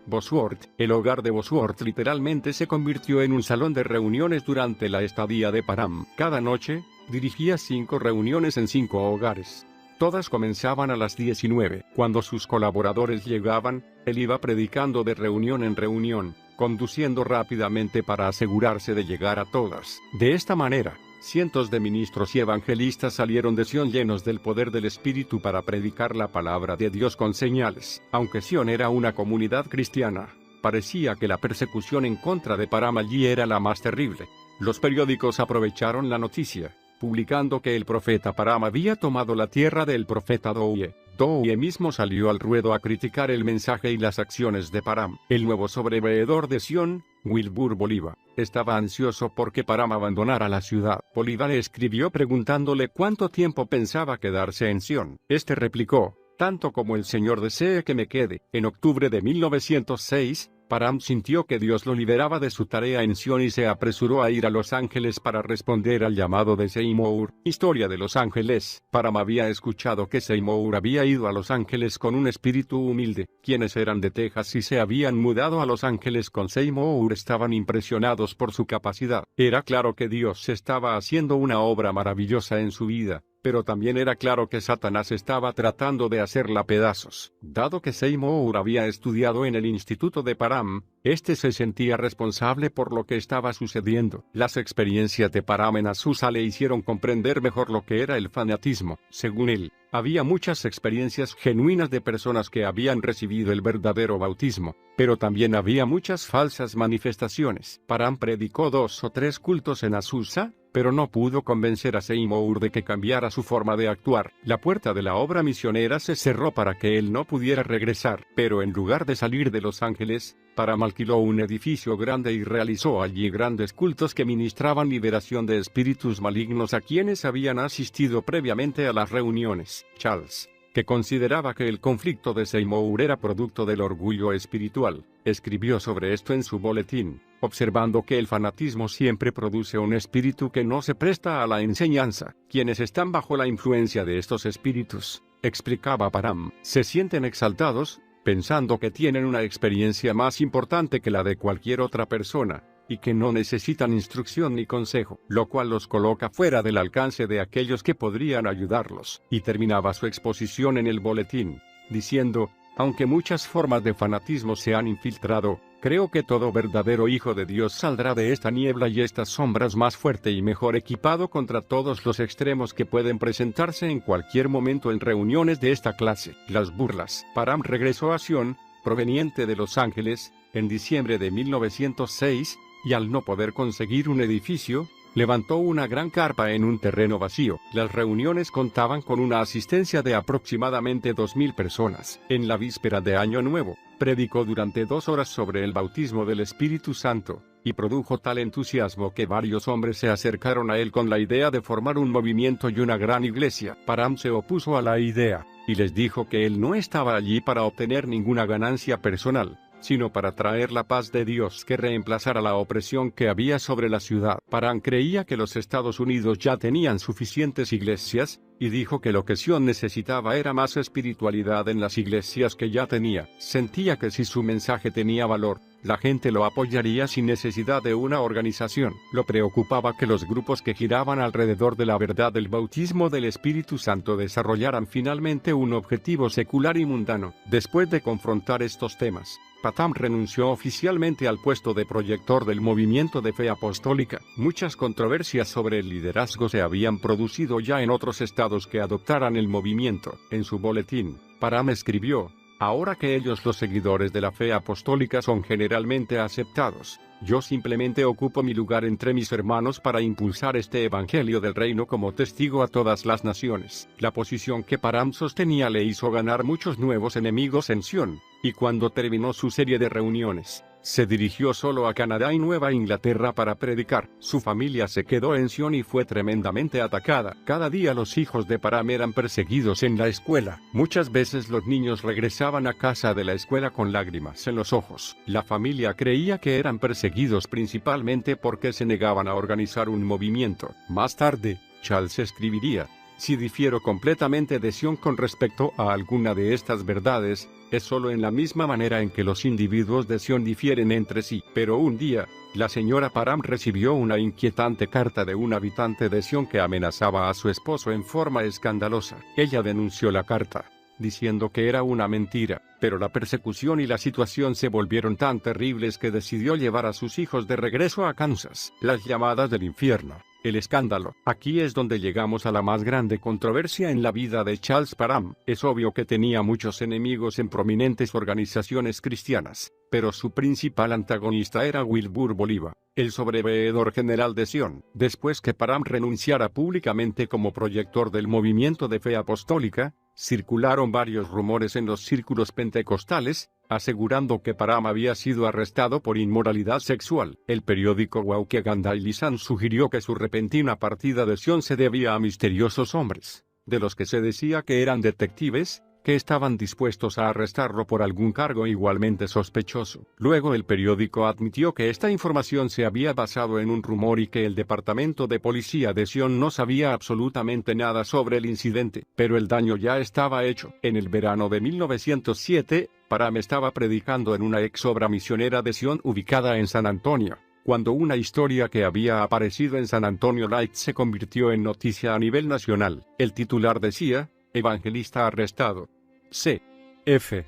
Bosworth. El hogar de Bosworth literalmente se convirtió en un salón de reuniones durante la estadía de Parham. Cada noche, dirigía 5 reuniones en 5 hogares. Todas comenzaban a las 19. Cuando sus colaboradores llegaban, él iba predicando de reunión en reunión, conduciendo rápidamente para asegurarse de llegar a todas. De esta manera, cientos de ministros y evangelistas salieron de Sion llenos del poder del Espíritu para predicar la palabra de Dios con señales. Aunque Sion era una comunidad cristiana, parecía que la persecución en contra de Parham allí era la más terrible. Los periódicos aprovecharon la noticia, publicando que el profeta Parham había tomado la tierra del profeta Douye. Douye mismo salió al ruedo a criticar el mensaje y las acciones de Parham. El nuevo sobreveedor de Sion, Wilbur Bolívar, estaba ansioso porque Parham abandonara la ciudad. Bolívar le escribió preguntándole cuánto tiempo pensaba quedarse en Sion. Este replicó: tanto como el Señor desee que me quede. En octubre de 1906, Parham sintió que Dios lo liberaba de su tarea en Sion y se apresuró a ir a Los Ángeles para responder al llamado de Seymour. Historia de Los Ángeles. Parham había escuchado que Seymour había ido a Los Ángeles con un espíritu humilde. Quienes eran de Texas y se habían mudado a Los Ángeles con Seymour estaban impresionados por su capacidad. Era claro que Dios estaba haciendo una obra maravillosa en su vida, pero también era claro que Satanás estaba tratando de hacerla pedazos. Dado que Seymour había estudiado en el instituto de Parham, este se sentía responsable por lo que estaba sucediendo. Las experiencias de Parham en Azusa le hicieron comprender mejor lo que era el fanatismo. Según él, había muchas experiencias genuinas de personas que habían recibido el verdadero bautismo, pero también había muchas falsas manifestaciones. Parham predicó 2 o 3 cultos en Azusa, pero no pudo convencer a Seymour de que cambiara su forma de actuar. La puerta de la obra misionera se cerró para que él no pudiera regresar, pero en lugar de salir de Los Ángeles, Parham alquiló un edificio grande y realizó allí grandes cultos que ministraban liberación de espíritus malignos a quienes habían asistido previamente a las reuniones. Charles, que consideraba que el conflicto de Seymour era producto del orgullo espiritual, escribió sobre esto en su boletín, observando que el fanatismo siempre produce un espíritu que no se presta a la enseñanza. Quienes están bajo la influencia de estos espíritus, explicaba Parham, se sienten exaltados, pensando que tienen una experiencia más importante que la de cualquier otra persona, y que no necesitan instrucción ni consejo, lo cual los coloca fuera del alcance de aquellos que podrían ayudarlos. Y terminaba su exposición en el boletín, diciendo: aunque muchas formas de fanatismo se han infiltrado, creo que todo verdadero hijo de Dios saldrá de esta niebla y estas sombras más fuerte y mejor equipado contra todos los extremos que pueden presentarse en cualquier momento en reuniones de esta clase. Las burlas. Parham regresó a Sion, proveniente de Los Ángeles, en diciembre de 1906, y al no poder conseguir un edificio, levantó una gran carpa en un terreno vacío. Las reuniones contaban con una asistencia de aproximadamente 2,000 personas. En la víspera de Año Nuevo, predicó durante 2 horas sobre el bautismo del Espíritu Santo, y produjo tal entusiasmo que varios hombres se acercaron a él con la idea de formar un movimiento y una gran iglesia. Parham se opuso a la idea, y les dijo que él no estaba allí para obtener ninguna ganancia personal, sino para traer la paz de Dios que reemplazara la opresión que había sobre la ciudad. Parham creía que los Estados Unidos ya tenían suficientes iglesias, y dijo que lo que Sion necesitaba era más espiritualidad en las iglesias que ya tenía. Sentía que si su mensaje tenía valor, la gente lo apoyaría sin necesidad de una organización. Lo preocupaba que los grupos que giraban alrededor de la verdad del bautismo del Espíritu Santo desarrollaran finalmente un objetivo secular y mundano. Después de confrontar estos temas, Param renunció oficialmente al puesto de proyector del movimiento de fe apostólica. Muchas controversias sobre el liderazgo se habían producido ya en otros estados que adoptaran el movimiento. En su boletín, Param escribió: ahora que ellos, los seguidores de la fe apostólica, son generalmente aceptados, yo simplemente ocupo mi lugar entre mis hermanos para impulsar este evangelio del reino como testigo a todas las naciones. La posición que Param sostenía le hizo ganar muchos nuevos enemigos en Sion, y cuando terminó su serie de reuniones, se dirigió solo a Canadá y Nueva Inglaterra para predicar. Su familia se quedó en Sion y fue tremendamente atacada. Cada día los hijos de Param eran perseguidos en la escuela. Muchas veces los niños regresaban a casa de la escuela con lágrimas en los ojos. La familia creía que eran perseguidos principalmente porque se negaban a organizar un movimiento. Más tarde, Charles escribiría: si difiero completamente de Sion con respecto a alguna de estas verdades, es solo en la misma manera en que los individuos de Sion difieren entre sí. Pero un día, la señora Param recibió una inquietante carta de un habitante de Sion que amenazaba a su esposo en forma escandalosa. Ella denunció la carta, diciendo que era una mentira, pero la persecución y la situación se volvieron tan terribles que decidió llevar a sus hijos de regreso a Kansas. Las llamadas del infierno. El escándalo. Aquí es donde llegamos a la más grande controversia en la vida de Charles Param. Es obvio que tenía muchos enemigos en prominentes organizaciones cristianas, pero su principal antagonista era Wilbur Bolivar, el sobreveedor general de Sion. Después que Param renunciara públicamente como proyector del movimiento de fe apostólica, circularon varios rumores en los círculos pentecostales, asegurando que Param había sido arrestado por inmoralidad sexual. El periódico Waukegan Daily Sun sugirió que su repentina partida de Sion se debía a misteriosos hombres, de los que se decía que eran detectives, que estaban dispuestos a arrestarlo por algún cargo igualmente sospechoso. Luego el periódico admitió que esta información se había basado en un rumor y que el departamento de policía de Sion no sabía absolutamente nada sobre el incidente, pero el daño ya estaba hecho. En el verano de 1907, Param estaba predicando en una ex obra misionera de Sion ubicada en San Antonio, cuando una historia que había aparecido en San Antonio Light se convirtió en noticia a nivel nacional. El titular decía: evangelista arrestado. C. F.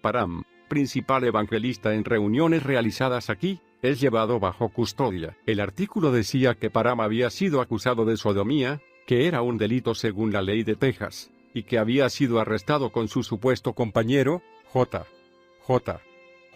Param, principal evangelista en reuniones realizadas aquí, es llevado bajo custodia. El artículo decía que Param había sido acusado de sodomía, que era un delito según la ley de Texas, y que había sido arrestado con su supuesto compañero, J.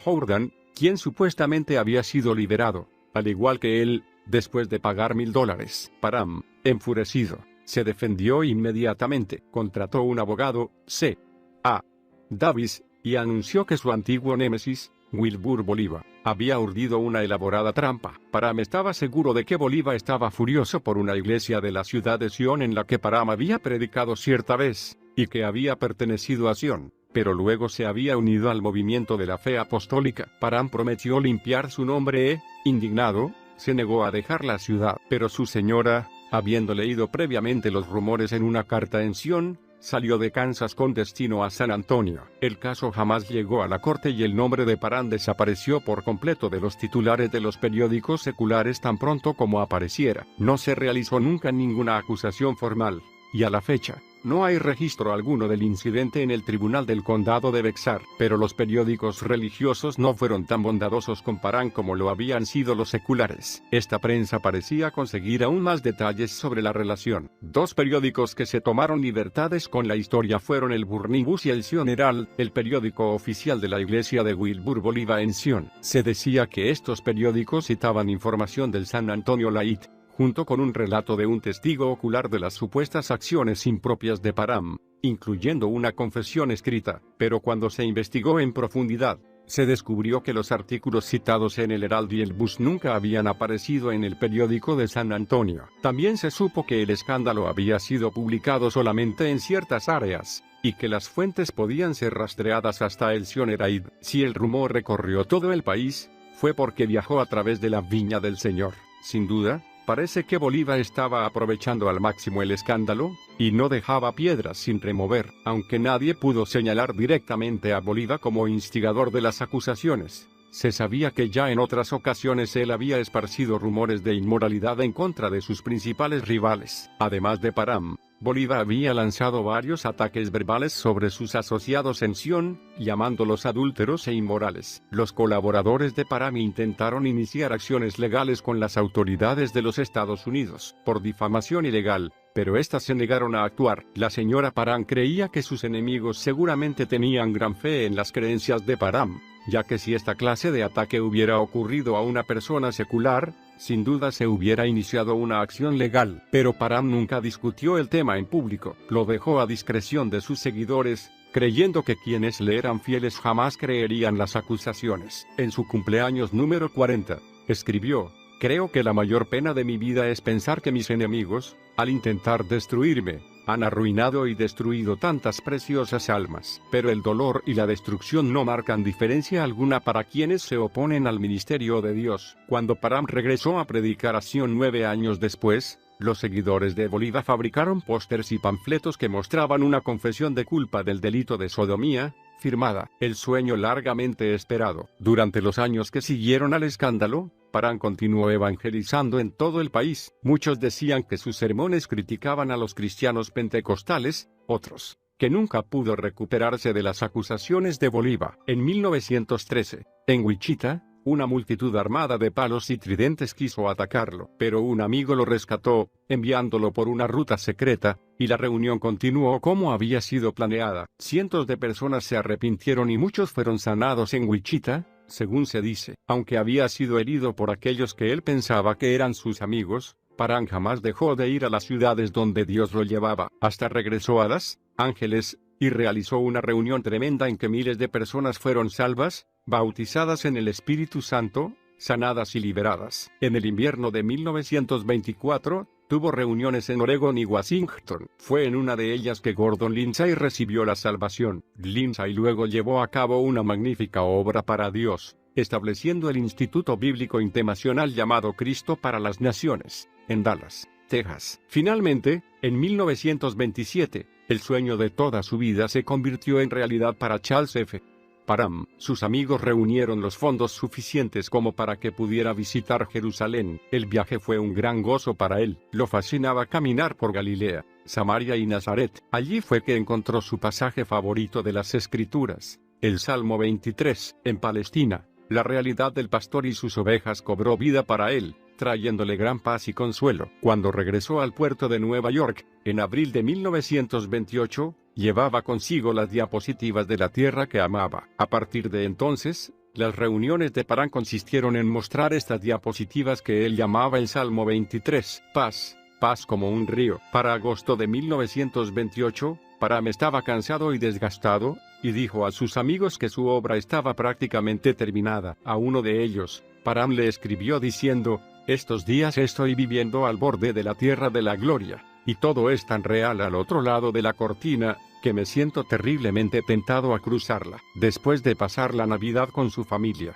Jordan, quien supuestamente había sido liberado, al igual que él, después de pagar $1000. Param, enfurecido, se defendió inmediatamente. Contrató un abogado, C. A. Davis, y anunció que su antiguo némesis, Wilbur Bolivar, había urdido una elaborada trampa. Param estaba seguro de que Bolivar estaba furioso por una iglesia de la ciudad de Sion en la que Param había predicado cierta vez, y que había pertenecido a Sion, pero luego se había unido al movimiento de la fe apostólica. Param prometió limpiar su nombre indignado, se negó a dejar la ciudad, pero su señora, habiendo leído previamente los rumores en una carta en Sion, salió de Kansas con destino a San Antonio. El caso jamás llegó a la corte y el nombre de Param desapareció por completo de los titulares de los periódicos seculares tan pronto como apareciera. No se realizó nunca ninguna acusación formal, y a la fecha, no hay registro alguno del incidente en el tribunal del condado de Bexar, pero los periódicos religiosos no fueron tan bondadosos con Param como lo habían sido los seculares. Esta prensa parecía conseguir aún más detalles sobre la relación. Dos periódicos que se tomaron libertades con la historia fueron el Burning Bus y el Sion Herald, el periódico oficial de la iglesia de Wilbur Bolivar en Sion. Se decía que estos periódicos citaban información del San Antonio Light, junto con un relato de un testigo ocular de las supuestas acciones impropias de Param, incluyendo una confesión escrita, pero cuando se investigó en profundidad, se descubrió que los artículos citados en el Herald y el Bus nunca habían aparecido en el periódico de San Antonio. También se supo que el escándalo había sido publicado solamente en ciertas áreas, y que las fuentes podían ser rastreadas hasta el Sion Herald. Si el rumor recorrió todo el país, fue porque viajó a través de la viña del Señor. Sin duda, parece que Bolivar estaba aprovechando al máximo el escándalo, y no dejaba piedras sin remover, aunque nadie pudo señalar directamente a Bolivar como instigador de las acusaciones. Se sabía que ya en otras ocasiones él había esparcido rumores de inmoralidad en contra de sus principales rivales. Además de Param, Bolívar había lanzado varios ataques verbales sobre sus asociados en Sion, llamándolos adúlteros e inmorales. Los colaboradores de Parham intentaron iniciar acciones legales con las autoridades de los Estados Unidos por difamación ilegal, pero éstas se negaron a actuar. La señora Parham creía que sus enemigos seguramente tenían gran fe en las creencias de Parham, ya que si esta clase de ataque hubiera ocurrido a una persona secular, sin duda se hubiera iniciado una acción legal. Pero Parham nunca discutió el tema en público, lo dejó a discreción de sus seguidores, creyendo que quienes le eran fieles jamás creerían las acusaciones. En su cumpleaños número 40, escribió: "Creo que la mayor pena de mi vida es pensar que mis enemigos, al intentar destruirme, han arruinado y destruido tantas preciosas almas. Pero el dolor y la destrucción no marcan diferencia alguna para quienes se oponen al ministerio de Dios". Cuando Parham regresó a predicar a Sion 9 años después, los seguidores de Bolívar fabricaron pósters y panfletos que mostraban una confesión de culpa del delito de sodomía, firmada "El sueño largamente esperado". Durante los años que siguieron al escándalo, Parham continuó evangelizando en todo el país. Muchos decían que sus sermones criticaban a los cristianos pentecostales, otros, que nunca pudo recuperarse de las acusaciones de Bolívar. En 1913, en Wichita, una multitud armada de palos y tridentes quiso atacarlo, pero un amigo lo rescató, enviándolo por una ruta secreta, y la reunión continuó como había sido planeada. Cientos de personas se arrepintieron y muchos fueron sanados en Wichita, según se dice. Aunque había sido herido por aquellos que él pensaba que eran sus amigos, Parham jamás dejó de ir a las ciudades donde Dios lo llevaba. Hasta regresó a Los Ángeles, y realizó una reunión tremenda en que miles de personas fueron salvas, bautizadas en el Espíritu Santo, sanadas y liberadas. En el invierno de 1924, tuvo reuniones en Oregón y Washington. Fue en una de ellas que Gordon Lindsay recibió la salvación. Lindsay luego llevó a cabo una magnífica obra para Dios, estableciendo el Instituto Bíblico Internacional llamado Cristo para las Naciones, en Dallas, Texas. Finalmente, en 1927, el sueño de toda su vida se convirtió en realidad para Charles F. Parham. Sus amigos reunieron los fondos suficientes como para que pudiera visitar Jerusalén. El viaje fue un gran gozo para él. Lo fascinaba caminar por Galilea, Samaria y Nazaret. Allí fue que encontró su pasaje favorito de las Escrituras, el Salmo 23. En Palestina, la realidad del pastor y sus ovejas cobró vida para él, trayéndole gran paz y consuelo. Cuando regresó al puerto de Nueva York, en abril de 1928, llevaba consigo las diapositivas de la tierra que amaba. A partir de entonces, las reuniones de Parham consistieron en mostrar estas diapositivas que él llamaba el Salmo 23, paz, paz como un río. Para agosto de 1928, Parham estaba cansado y desgastado, y dijo a sus amigos que su obra estaba prácticamente terminada. A uno de ellos, Parham le escribió diciendo: "Estos días estoy viviendo al borde de la tierra de la gloria, y todo es tan real al otro lado de la cortina, que me siento terriblemente tentado a cruzarla". Después de pasar la Navidad con su familia,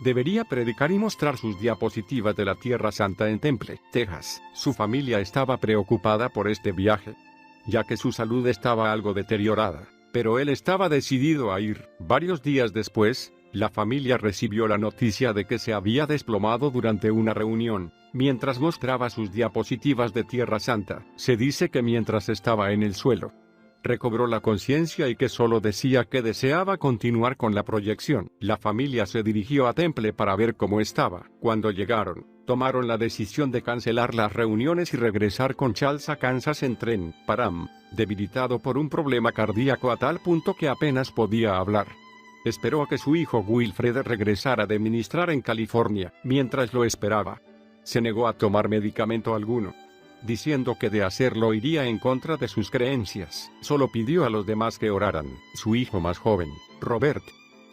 debería predicar y mostrar sus diapositivas de la Tierra Santa en Temple, Texas. Su familia estaba preocupada por este viaje, ya que su salud estaba algo deteriorada, pero él estaba decidido a ir. Varios días después, la familia recibió la noticia de que se había desplomado durante una reunión, mientras mostraba sus diapositivas de Tierra Santa. Se dice que mientras estaba en el suelo, recobró la conciencia y que solo decía que deseaba continuar con la proyección. La familia se dirigió a Temple para ver cómo estaba. Cuando llegaron, tomaron la decisión de cancelar las reuniones y regresar con Charles a Kansas en tren. Parham, debilitado por un problema cardíaco a tal punto que apenas podía hablar, esperó a que su hijo Wilfred regresara de ministrar en California. Mientras lo esperaba, se negó a tomar medicamento alguno, diciendo que de hacerlo iría en contra de sus creencias. Solo pidió a los demás que oraran. Su hijo más joven, Robert,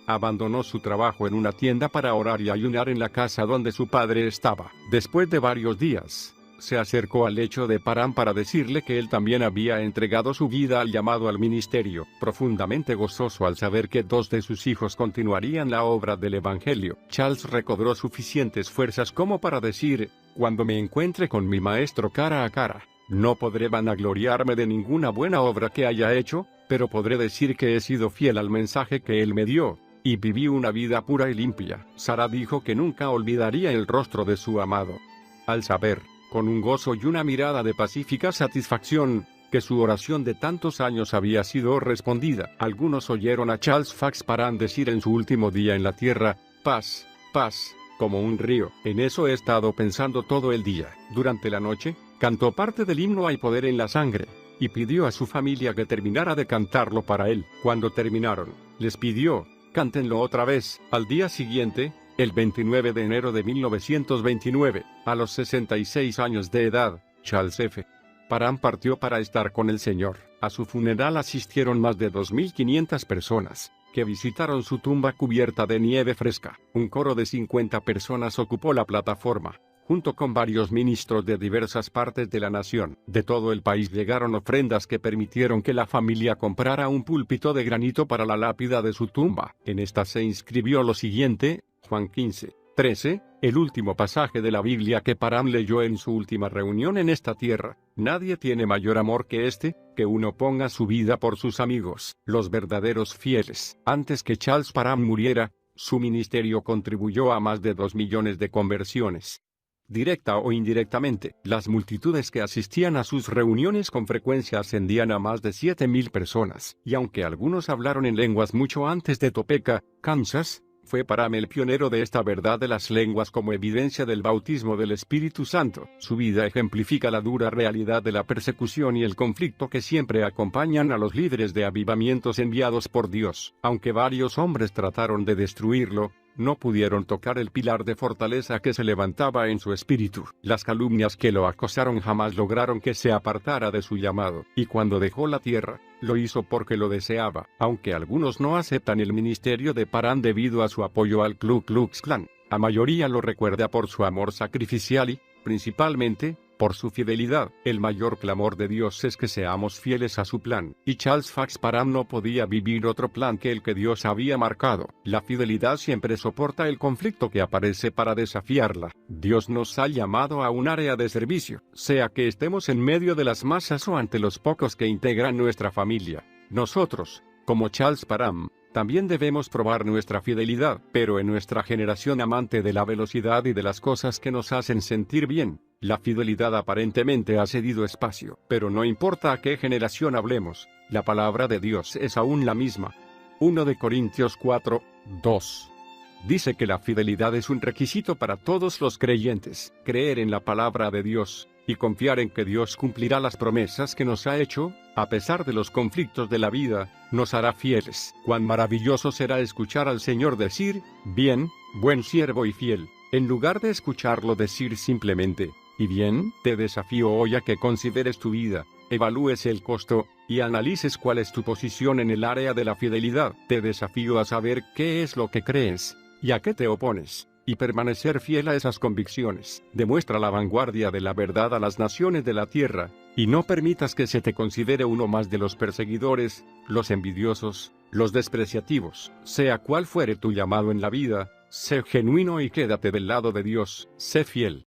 abandonó su trabajo en una tienda para orar y ayunar en la casa donde su padre estaba. Después de varios días, se acercó al lecho de Parham para decirle que él también había entregado su vida al llamado al ministerio, profundamente gozoso al saber que 2 de sus hijos continuarían la obra del Evangelio. Charles recobró suficientes fuerzas como para decir: "Cuando me encuentre con mi maestro cara a cara, no podré vanagloriarme de ninguna buena obra que haya hecho, pero podré decir que he sido fiel al mensaje que él me dio, y viví una vida pura y limpia". Sara dijo que nunca olvidaría el rostro de su amado. Al saber, con un gozo y una mirada de pacífica satisfacción, que su oración de tantos años había sido respondida. Algunos oyeron a Charles Fax Parham decir en su último día en la tierra, paz, paz, como un río. En eso he estado pensando todo el día. Durante la noche, cantó parte del himno Hay poder en la sangre, y pidió a su familia que terminara de cantarlo para él. Cuando terminaron, les pidió, cántenlo otra vez. Al día siguiente, el 29 de enero de 1929, a los 66 años de edad, Charles F. Parham partió para estar con el Señor. A su funeral asistieron más de 2.500 personas, que visitaron su tumba cubierta de nieve fresca. Un coro de 50 personas ocupó la plataforma, junto con varios ministros de diversas partes de la nación. De todo el país llegaron ofrendas que permitieron que la familia comprara un púlpito de granito para la lápida de su tumba. En esta se inscribió lo siguiente, Juan 15:13, el último pasaje de la Biblia que Parham leyó en su última reunión en esta tierra. Nadie tiene mayor amor que este, que uno ponga su vida por sus amigos, los verdaderos fieles. Antes que Charles Parham muriera, su ministerio contribuyó a más de 2 millones de conversiones. Directa o indirectamente, las multitudes que asistían a sus reuniones con frecuencia ascendían a más de 7.000 personas. Y aunque algunos hablaron en lenguas mucho antes de Topeka, Kansas, fue Parham el pionero de esta verdad de las lenguas como evidencia del bautismo del Espíritu Santo. Su vida ejemplifica la dura realidad de la persecución y el conflicto que siempre acompañan a los líderes de avivamientos enviados por Dios. Aunque varios hombres trataron de destruirlo, no pudieron tocar el pilar de fortaleza que se levantaba en su espíritu. Las calumnias que lo acosaron jamás lograron que se apartara de su llamado, y cuando dejó la tierra, lo hizo porque lo deseaba. Aunque algunos no aceptan el ministerio de Parham debido a su apoyo al Ku Klux Klan, la mayoría lo recuerda por su amor sacrificial y, principalmente, por su fidelidad. El mayor clamor de Dios es que seamos fieles a su plan, y Charles Fax Parham no podía vivir otro plan que el que Dios había marcado. La fidelidad siempre soporta el conflicto que aparece para desafiarla. Dios nos ha llamado a un área de servicio, sea que estemos en medio de las masas o ante los pocos que integran nuestra familia. Nosotros, como Charles Parham, también debemos probar nuestra fidelidad, pero en nuestra generación amante de la velocidad y de las cosas que nos hacen sentir bien, la fidelidad aparentemente ha cedido espacio. Pero no importa a qué generación hablemos, la palabra de Dios es aún la misma. 1 de Corintios 4:2. Dice que la fidelidad es un requisito para todos los creyentes. Creer en la palabra de Dios, y confiar en que Dios cumplirá las promesas que nos ha hecho, a pesar de los conflictos de la vida, nos hará fieles. Cuán maravilloso será escuchar al Señor decir, bien, buen siervo y fiel, en lugar de escucharlo decir simplemente, y bien. Te desafío hoy a que consideres tu vida, evalúes el costo, y analices cuál es tu posición en el área de la fidelidad. Te desafío a saber qué es lo que crees, y a qué te opones, y permanecer fiel a esas convicciones. Demuestra la vanguardia de la verdad a las naciones de la tierra, y no permitas que se te considere uno más de los perseguidores, los envidiosos, los despreciativos. Sea cual fuere tu llamado en la vida, sé genuino y quédate del lado de Dios. Sé fiel.